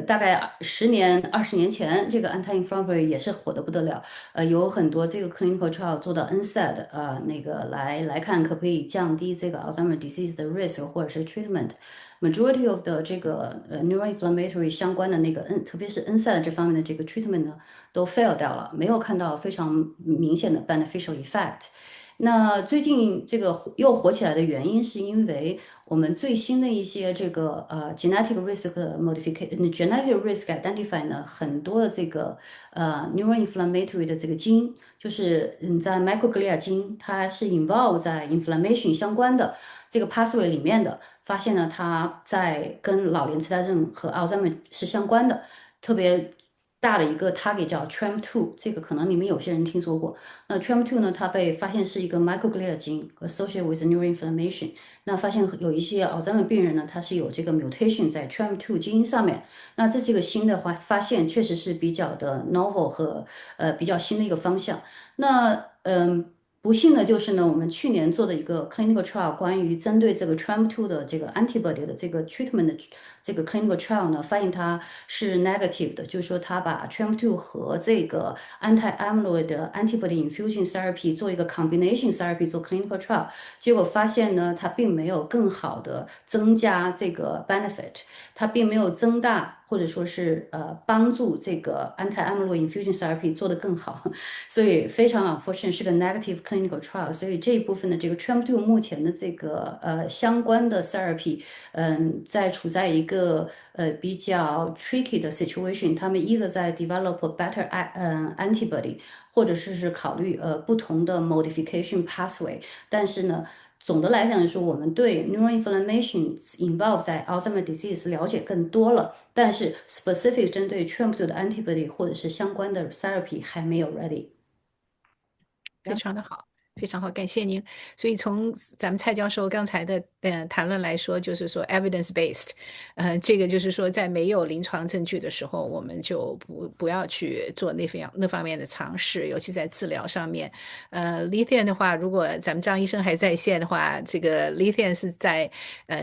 大概10年、20年前，这个 anti-inflammatory 也是火的不得了，有很多这个 clinical trial 做到 NSAID，那个来看可不可以降低这个 Alzheimer disease 的 risk 或者是 treatment。majority of 的这个neuroinflammatory 相关的那个特别是 NSAID 这方面的这个 treatment 呢，都 fail 掉了，没有看到非常明显的 beneficial effect。那最近这个又火起来的原因，是因为我们最新的一些这个genetic risk modification、genetic risk identify 呢，很多的这个neuroinflammatory 的这个基因，就是在 microglia 基因，它是 involve 在 inflammation 相关的这个 pathway 里面的，发现呢它在跟老年痴呆症和 Alzheimer 是相关的，特别大的一个 target 叫 TREM2，这个可能你们有些人听说过。那 TREM2 呢，它被发现是一个 microglia 基因 associated with neuroinflammation。那发现有一些 Alzheimer 病人呢，他是有这个 mutation 在 TREM2 基因上面。那这是一个新的发现，确实是比较的 novel 和比较新的一个方向。那不幸的就是呢，我们去年做的一个 clinical trial，关于针对这个 TREM2 的这个 antibody 的这个 treatment 的这个 clinical trial 呢，发现它是 negative 的，就是说它把 TREM2 和这个 anti-amyloid antibody infusion therapy 做一个 combination therapy 做 clinical trial，结果发现呢，它并没有更好的增加这个 benefit，它并没有增大或者说是帮助这个 anti-amyloid infusion therapy 做得更好。所以非常 unfortunate 是个 negative clinical trial，所以这一部分的这个 TREM2 目前的这个相关的 therapy，处在一个比较 tricky 的 situation，他们 either 在 develop a better antibody，或者是考虑不同的 modification pathway，但是呢。总的来讲说，我们对 neuroinflammation involved 在 Alzheimer disease 了解更多了，但是 specific 针对 TREM2 的 antibody 或者是相关的 therapy 还没有 ready。非常的好，非常好，感谢您。所以从咱们蔡教授刚才的谈论来说，就是说 evidence based，这个就是说在没有临床证据的时候，我们就不要去做那方面的尝试，尤其在治疗上面。lithium 的话，如果咱们张医生还在线的话，这个 lithium 是在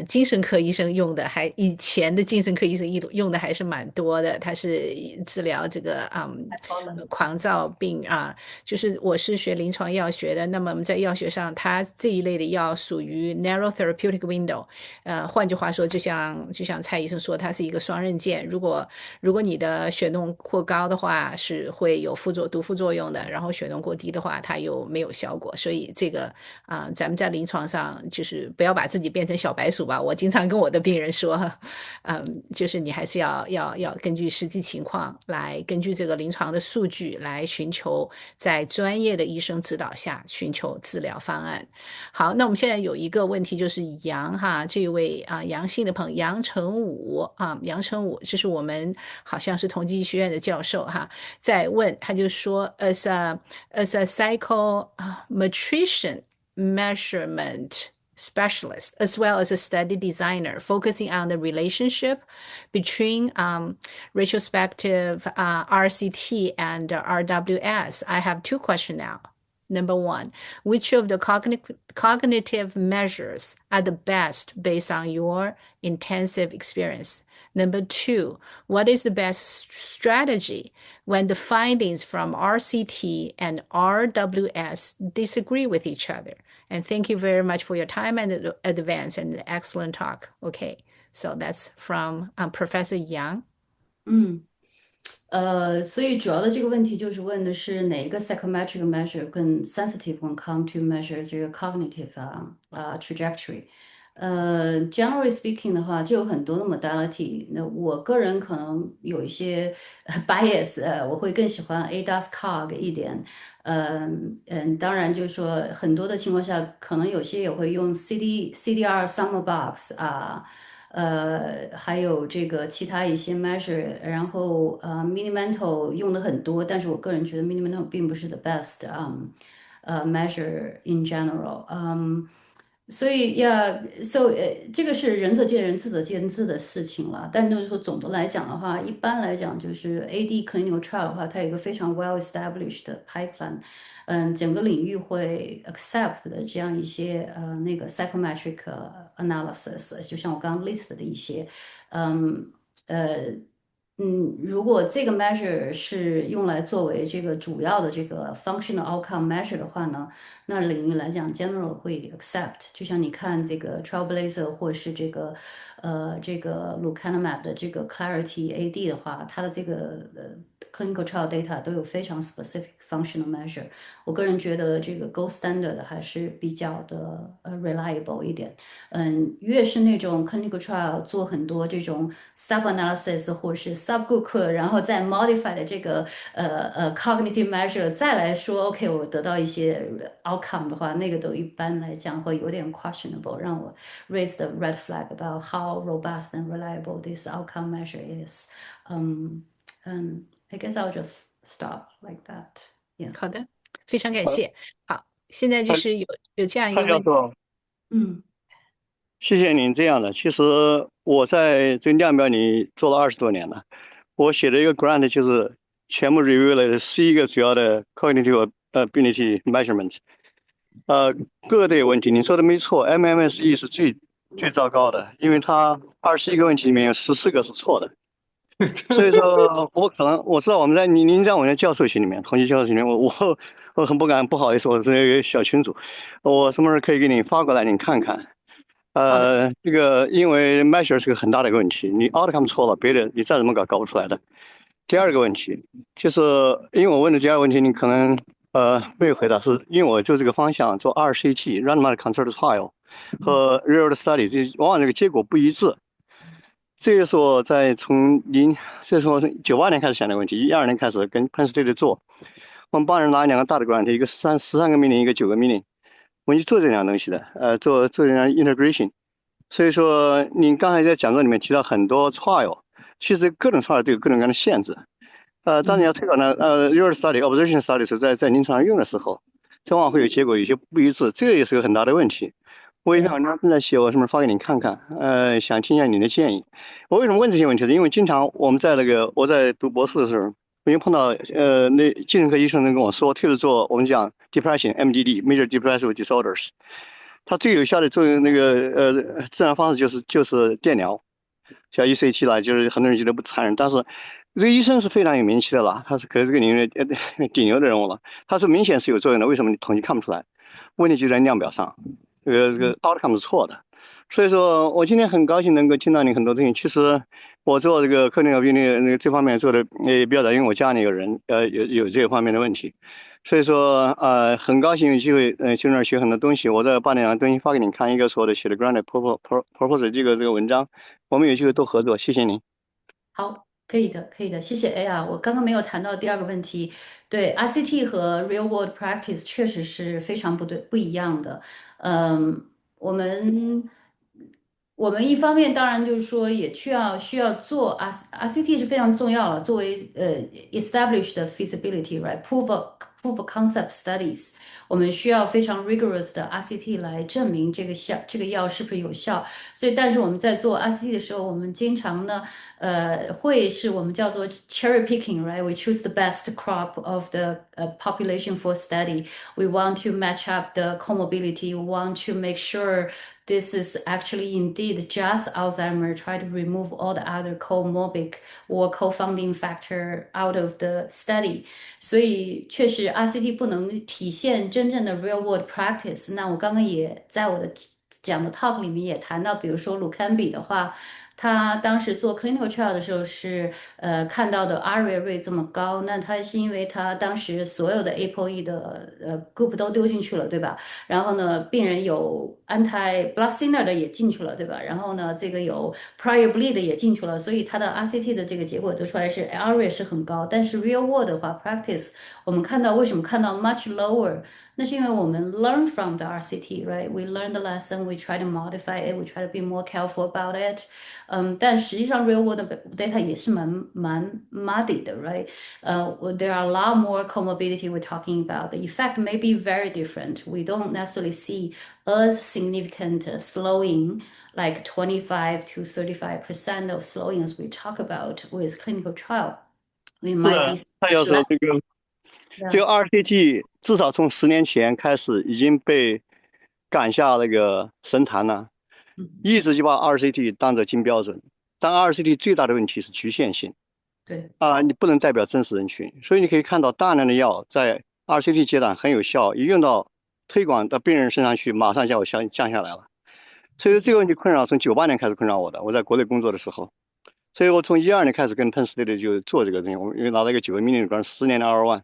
精神科医生用的，还以前的精神科医生用的还是蛮多的，它是治疗这个狂躁病啊。就是我是学临床药学的，那么我们在药学上，它这一类的药属于 narrow therapeutic window，换句话说，就像蔡医生说，它是一个双刃剑。如果你的血浓过高的话，是会有毒副作用的；然后血浓过低的话，它又没有效果。所以这个咱们在临床上就是不要把自己变成小白鼠吧。我经常跟我的病人说，就是你还是要根据实际情况来，根据这个临床的数据来寻求在专业的医生指导下寻求治疗方案。好，那我们现在有一个问题，就是这一位杨姓的朋友杨成武，就是我们好像是同济医学院的教授在问，他就说 as a psychometrician measurement specialist as well as a study designer focusing on the relationship between retrospective RCT and RWS. I have two questions now. Number one, which of the cognitive measures are the best based on your intensive experience? Number two, what is the best strategy when the findings from RCT and RWS disagree with each other? And thank you very much for your time and advance and excellent talk. Okay, so that's from Professor Yang. 所以主要的这个问题就是问的是哪一个 psychometric measure 更 sensitive when come to measure 这个 cognitive trajectory。generally speaking 的话，就有很多的 modality。那我个人可能有一些bias，我会更喜欢 ADAS-Cog 一点。当然就是说很多的情况下，可能有些也会用 CDR Summer Box 还有这个其他一些 measure，然后minimental 用的很多，但是我个人觉得 minimental 并不是 the best measure in general。所以这个是仁者见仁，智者见智的事情了。但就是说，总的来讲的话，一般来讲就是 AD clinical trial 的话，它有一个非常 well established 的 pipeline，整个领域会 accept 的这样一些那个 psychometric analysis，就像我刚刚 list 的一些，如果这个 measure 是用来作为这个主要的这个 functional outcome measure 的话呢，那领域来讲 general 会 accept。就像你看这个 Trailblazer 或是这个 Lecanemab 的这个 Clarity AD 的话，它的这个clinical trial data 都有非常 specific functional measure。我个人觉得这个 gold standard 还是比较的reliable 一点。越是那种 clinical trial 做很多这种 sub analysis 或者是 subgroup，然后再 modify 的这个cognitive measure，再来说 OK 我得到一些 outcome 的话，那个都一般来讲会有点 questionable，让我 raise the red flag about how robust and reliable this outcome measure is。I guess I'll just stop like that. Yeah. 好的，非常感谢。好，现在就是有这样一个问题。蔡教授，嗯谢谢您这样的。其实我在这个量表里做了20多年了，我写的一个 grant 就是全部 review 了11个主要的 cognitive ability measurement，各个都有问题。你说的没错，MMSE 是最糟糕的，因为它21个问题里面有14个是错的。所以说我知道您在我们的教授群里面，统计教授群里面，我很不好意思，我是一个小群主，我什么时候可以给你发过来，你看看。这个因为 measure 是个很大的一个问题，你 outcome 错了，别的你再怎么搞不出来的。第二个问题就是因为我问的第二个问题，你可能没有回答，是因为我就这个方向做 RCT randomized controlled trial 和 real world study， 这往往这个结果不一致。这个是我这是我从98年开始想的问题，12年开始跟 Penn State 做，我们帮人拿2个大的 grant， 一个13个 million， 一个9个 million， 我们去做这两个东西的，做这样 integration。所以说，您刚才在讲座里面提到很多 trial， 其实各种 trial 都有各种各样的限制。当然要推广呢，real study、observation study 是在临床上用的时候，往往会有结果有些不一致，这个也是个很大的问题。我一篇文章正在写，我什么时候发给你看看？想听一下你的建议。我为什么问这些问题呢？因为经常我在读博士的时候，我就碰到那精神科医生能跟我说，特别是做我们讲 depression、MDD（Major Depressive Disorders），它最有效的作用治疗方式就是电疗，像 ECT 啦，就是很多人觉得不残忍，但是这个医生是非常有名气的啦，他是可是这个领域顶流的人物了，他是明显是有作用的，为什么你统计看不出来？问题就在量表上。这个 outcome 是错的，所以说我今天很高兴能够听到你很多东西。其实我做这个科林病例这方面做的也比较早，因为我家里有人有这方面的问题，所以说很高兴有机会去那儿学很多东西。我再把2个东西发给你看，一个是我的写的 grant proposal 这个文章，我们有机会多合作。谢谢您。好，可以的，可以的，谢谢 A 啊。我刚刚没有谈到第二个问题，对 RCT 和 real world practice 确实是非常不一样的。嗯，我们一方面当然就是说也需要做 RCT 是非常重要了，作为established feasibility，right，proof of concept studies，我们需要非常 rigorous 的 RCT 来证明这个药是不是有效。所以，但是我们在做 RCT 的时候，我们经常呢，会是我们叫做 cherry picking，right？We choose the best crop of the population for study. We want to match up the comorbidity. We want to make sure this is actually indeed just Alzheimer. Try to remove all the other comorbid or co-founding factor out of the study. 所以确实 RCT 不能体现真正的 real world practice。那我刚刚也在我的讲的 talk 里面也谈到，比如说鲁堪比的话，他当时做 clinical trial 的时候是看到的 ARIA rate 这么高，那他是因为他当时所有的 ApoE 的group 都丢进去了，对吧？然后呢，病人有 anti-blood-thinner 的也进去了，对吧？然后呢，这个有 prior bleed 的也进去了，所以他的 RCT 的这个结果得出来是 ARIA 是很高，但是 real world 的话 practice 我们看到为什么看到 much lower？那是因为我们 learn from the RCT，right？We learn the lesson, we try to modify it, we try to be more careful about it。但实际上 real world data 也是蛮 muddy 的，right？there are a lot more comorbidity we're talking about. The effect may be very different. We don't necessarily see as significant slowing, like 25 to 35% of slowing as we talk about with clinical trial. We 是 might 的，be 蔡教授，这个 RCT 至少从10年前开始已经被赶下那个神坛了，一直就把 RCT 当作金标准。但 RCT 最大的问题是局限性，对你不能代表真实人群，所以你可以看到大量的药在 RCT 阶段很有效，一用到推广到病人身上去，马上降下来了。所以这个问题困扰从98年开始困扰我的，我在国内工作的时候，所以我从12年开始跟 Penn State 就做这个东西，我因为拿了一个9个 million grant，10年的R1。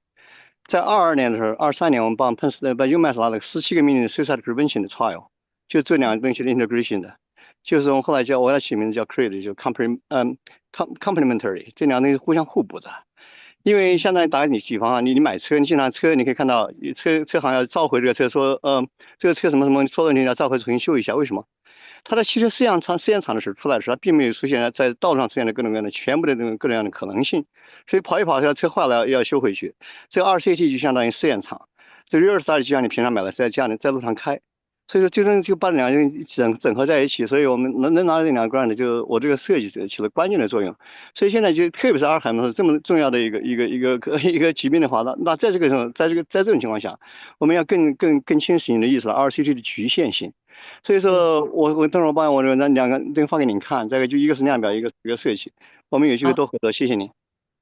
在22年的时候，23年我们帮UMass 拿了17个 million suicide prevention 的 trial， 就这两个东西的 integration 的，就是我们后来我要起名字叫 CREATE， 就 complementary， 这两个东西互相互补的。因为现在打你比方啊，你买车，你经常车你可以看到车行要召回这个车，说这个车什么什么出问题要召回重新修一下，为什么？它的汽车试验场的时候出来的时候，它并没有出现在道路上出现的各种各样的全部的这种各种各样的可能性，所以跑一跑，车坏了要修回去。这个2CT 就相当于试验场，这个real study 就像你平常买的在家里在路上开，所以说就把两个整合在一起，所以我们能拿到这两个 grant， 就我这个设计起了关键的作用。所以现在就特别是阿尔海默这么重要的一个疾病的话，那在这种情况下，我们要更清醒的意识到 RCT 的局限性。所以说我等会儿把我那两个都发给您看，这个就一个是量表，一个设计，我们有机会多合作，谢谢您。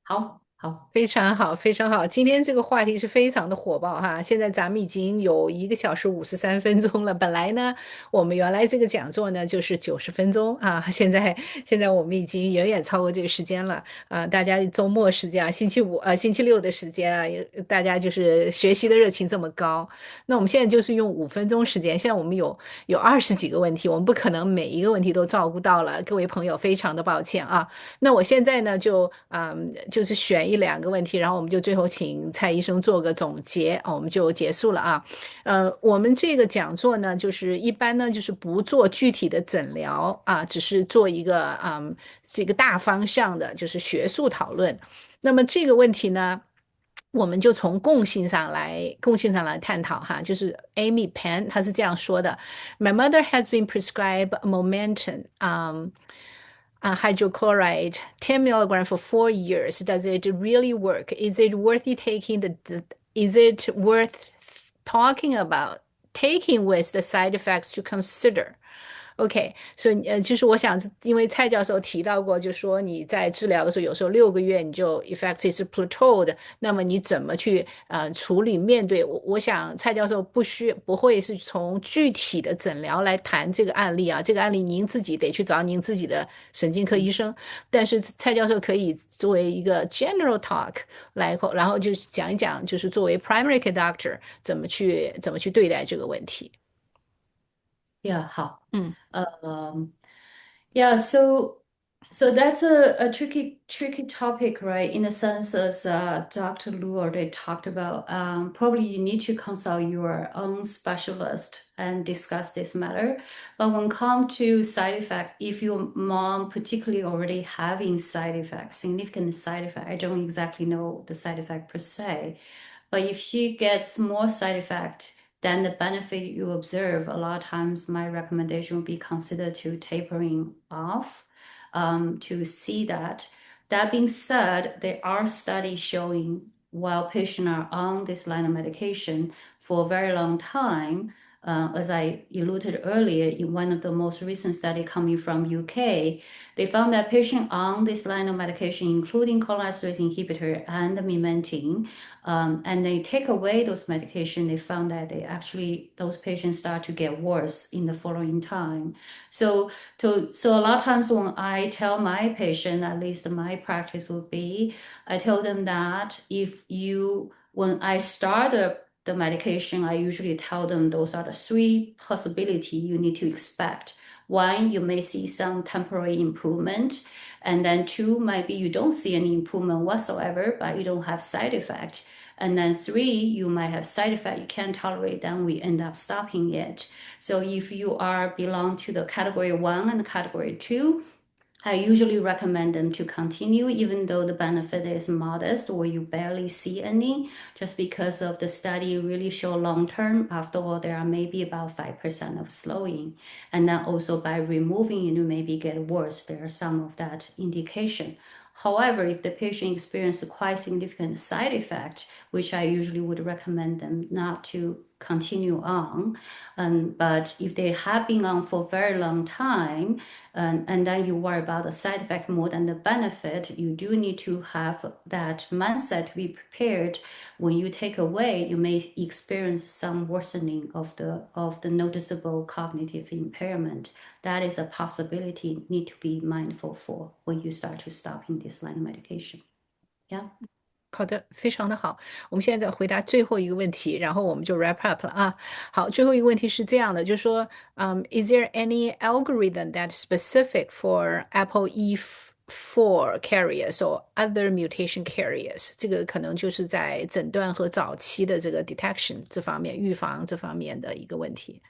好，好，非常好，非常好。今天这个话题是非常的火爆哈，现在咱们已经有1个小时53分钟了。本来呢，我们原来这个讲座呢就是90分钟啊，现在我们已经远远超过这个时间了啊。大家周末时间啊，星期五星期六的时间啊，大家就是学习的热情这么高。那我们现在就是用5分钟时间，现在我们有20几个问题，我们不可能每一个问题都照顾到了，各位朋友非常的抱歉啊。那我现在呢就是选1-2个问题，然后我们就最后请蔡医生做个总结，我们就结束了啊。我们这个讲座呢，就是一般呢就是不做具体的诊疗啊，只是做一个这个大方向的，就是学术讨论。那么这个问题呢，我们就从共性上来探讨哈，就是 Amy Pan 她是这样说的：My mother has been prescribed momentum hydrochloride 10 milligram for 4 years. Does it really work? Is it worth taking is it worth talking about taking with the side effects to consider? OK，所以就是我想，因为蔡教授提到过，就说你在治疗的时候，有时候6个月你就 effect is plateaued，那么你怎么去处理面对？我想蔡教授不会是从具体的诊疗来谈这个案例啊，这个案例您自己得去找您自己的神经科医生，但是蔡教授可以作为一个 general talk 来，然后就讲一讲，就是作为 primary care doctor 怎么去对待这个问题。Yeah, 好。嗯。Yeah, so that's a tricky topic, right? In the sense as Dr. Lu already talked about, probably you need to consult your own specialist and discuss this matter. But when it comes to side effect, if your mom particularly already having side effects, significant side effect, I don't exactly know the side effect per se, but if she gets more side effect then the benefit you observe, a lot of times my recommendation would be consider to tapering off to see that. That being said, there are studies showing while patients are on this line of medication for a very long time, as I alluded earlier, in one of the most recent study coming from UK, they found that patients on this line of medication, including cholinesterase inhibitor and memantine, and they take away those medication, they found that those patients start to get worse in the following time. So a lot of times when I tell my patient, at least my practice would be, I tell them that when I start the medication, I usually tell them those are the 3 possibilities you need to expect. 1, you may see some temporary improvement, and then 2, maybe you don't see any improvement whatsoever, but you don't have side effect. And then 3, you might have side effect you can't tolerate, then we end up stopping it. So if you belong to the category 1 and category 2, I usually recommend them to continue even though the benefit is modest or you barely see any, just because of the study really show long term. After all, there are maybe about 5% of slowing. And then also by removing, you maybe get worse. There are some of that indication. However, if the patient experiences quite significant side effect, which I usually would recommend them not to continue on, but if they have been on for a very long time, and then you worry about the side effect more than the benefit, you do need to have that mindset to be prepared. When you take away, you may experience some worsening of the noticeable cognitive impairment. That is a possibility you need to be mindful for when you start to stop in this line of medication. Yeah. 好的，非常的好。我们现在回答最后一个问题，然后我们就 wrap up 了啊。好，最后一个问题是这样的，就是说，is there any algorithm that's specific for Apple E4 carriers or other mutation carriers？这个可能就是在诊断和早期的这个 detection 这方面、预防这方面的一个问题。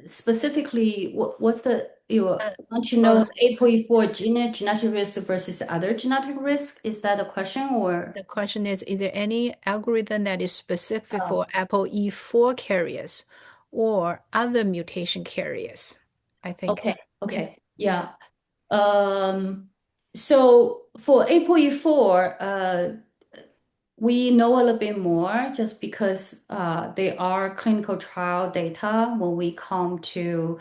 Specifically, what's the you want to know Uh, APOE4 genetic risk versus other genetic risk? Is that a question or? The question is there any algorithm that is specific Oh, for Apple E4 carriers or other mutation carriers? I think. okay, Yeah. okay, yeah. So for APOE4, we know a little bit more just because they are clinical trial data when we come to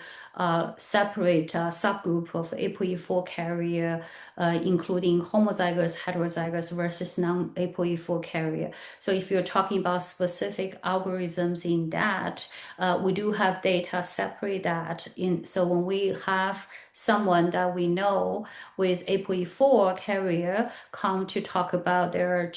separate a subgroup of APOE4 carrier, including homozygous, heterozygous versus non-APOE4 carrier. So if you're talking about specific algorithms in that, we do have data separate that in. So when we have someone that we know with APOE4 carrier come to talk about their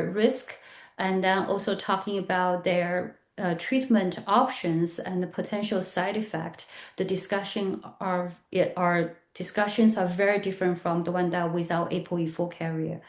risk, and then also talking about their treatment options and the potential side effect. The discussions are very different from the one that without APOE4 carrier,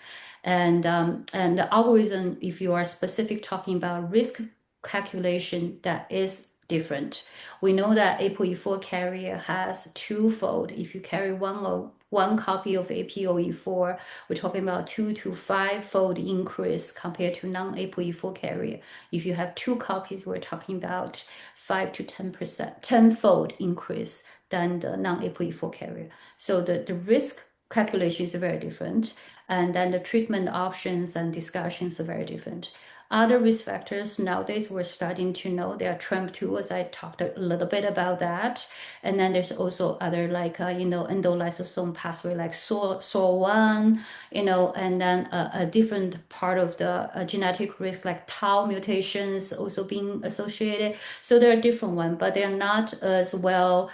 and the algorithm, if you are specific talking about risk calculation, that is different. We know that APOE4 carrier has twofold. If you carry one copy of APOE4, we're talking about 2 to 5-fold increase compared to non-APOE4 carrier. If you have two copies, we're talking about 5 to 10%, 10-fold increase than the non-APOE4 carrier. So the risk calculation is very different, and then the treatment options and discussions are very different. Other risk factors nowadays we're starting to know there are TREM2, as I talked a little bit about that, and then there's also other like endolysosome pathway like SOR1, and then a different part of the genetic risk like tau mutations also being associated. So there are different ones, but they're not as well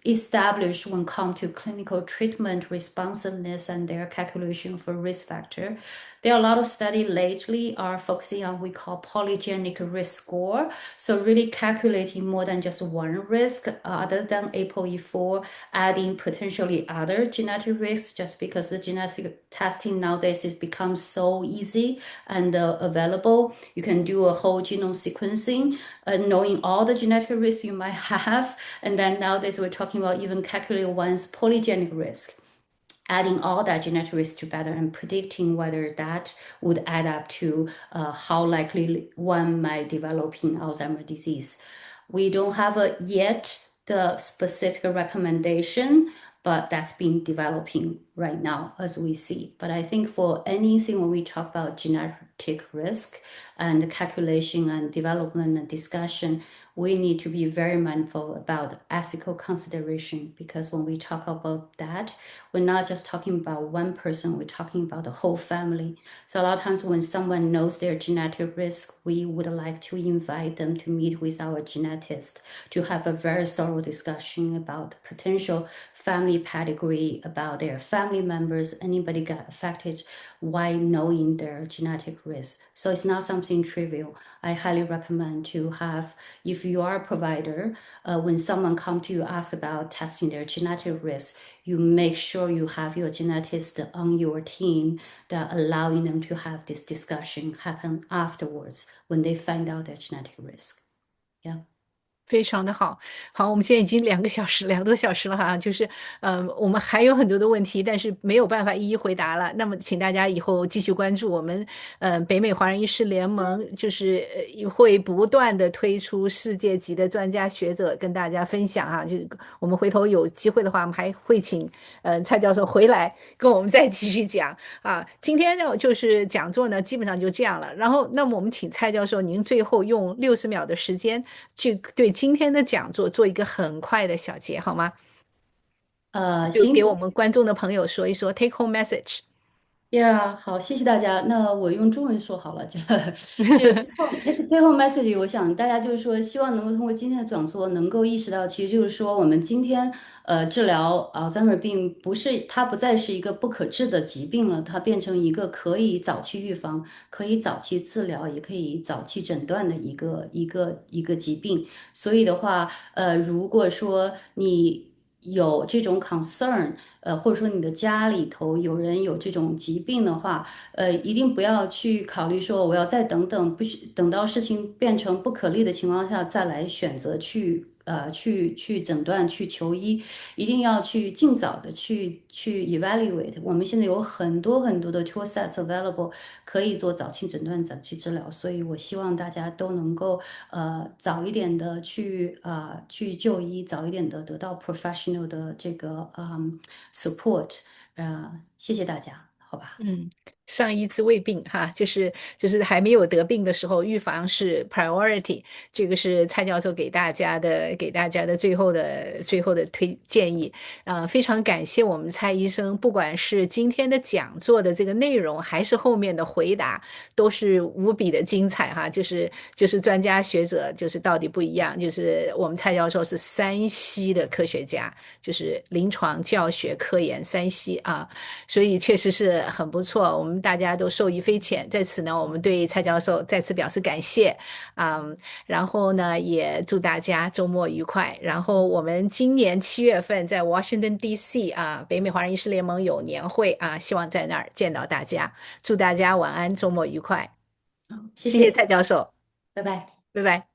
established when it comes to clinical treatment responsiveness and their calculation for risk factor. There are a lot of studies lately are focusing on what we call polygenic risk score. So really calculating more than just one risk other than APOE4, adding potentially other genetic risks just because the genetic testing nowadays has become so easy and available. You can do a whole genome sequencing, knowing all the genetic risks you might have. And then nowadays we're talking about even calculating one's polygenic risk, adding all that genetic risk together and predicting whether that would add up to how likely one might develop in Alzheimer's disease. We don't have yet the specific recommendation, but that's been developing right now as we see. But I think for anything when we talk about genetic risk and calculation and development and discussion, we need to be very mindful about ethical consideration, because when we talk about that, we're not just talking about one person, we're talking about the whole family. So a lot of times when someone knows their genetic risk, we would like to invite them to meet with our genetist to have a very thorough discussion about potential family pedigree, about their family members, anybody got affected, why knowing their genetic risk. So it's not something trivial. I highly recommend to have, if you are a provider, when someone comes to you ask about testing their genetic risk, you make sure you have your genetist on your team that allowing them to have this discussion happen afterwards when they find out their genetic risk. Yeah. 非常的好，好，我们现在已经2个小时、2个多小时了哈，就是，我们还有很多的问题，但是没有办法一一回答了。那么，请大家以后继续关注我们，北美华人医师联盟，就是会不断的推出世界级的专家学者跟大家分享哈。就是我们回头有机会的话，我们还会请蔡教授回来跟我们再继续讲啊。今天呢，就是讲座呢，基本上就这样了。然后，那么我们请蔡教授，您最后用60秒的时间去对今天的讲座做一个很快的小结，好吗？就给行。我们观众的朋友说一说 take home message。呀，好，谢谢大家。那我用中文说好了，就最后 message，我想大家就是说，希望能够通过今天的讲座，能够意识到，其实就是说，我们今天治疗阿尔兹海默病不是它不再是一个不可治的疾病了，它变成一个可以早期预防、可以早期治疗，也可以早期诊断的一个疾病。所以的话，如果说你有这种 concern，或者说你的家里头有人有这种疾病的话，一定不要去考虑说我要再等等，不许等到事情变成不可逆的情况下再来选择去诊断去求医，一定要去尽早的去 evaluate。我们现在有很多很多的 tool sets available，可以做早期诊断、早期治疗，所以我希望大家都能够早一点的去就医，早一点的得到 professional 的这个support，谢谢大家，好吧？嗯，上医治未病哈，就是还没有得病的时候，预防是 priority，这个是蔡教授给大家的最后的建议。非常感谢我们蔡医生，不管是今天的讲座的这个内容，还是后面的回答，都是无比的精彩哈。就是专家学者就是到底不一样，就是我们蔡教授是3C的科学家，就是临床教学科研3C啊。所以确实是很不错，我们大家都受益匪浅。在此呢，我们对蔡教授再次表示感谢，然后呢，也祝大家周末愉快。然后我们今年7月份在 Washington D.C. 北美华人医师联盟有年会希望在那儿见到大家。祝大家晚安，周末愉快。谢谢谢谢，蔡教授，拜拜。拜拜。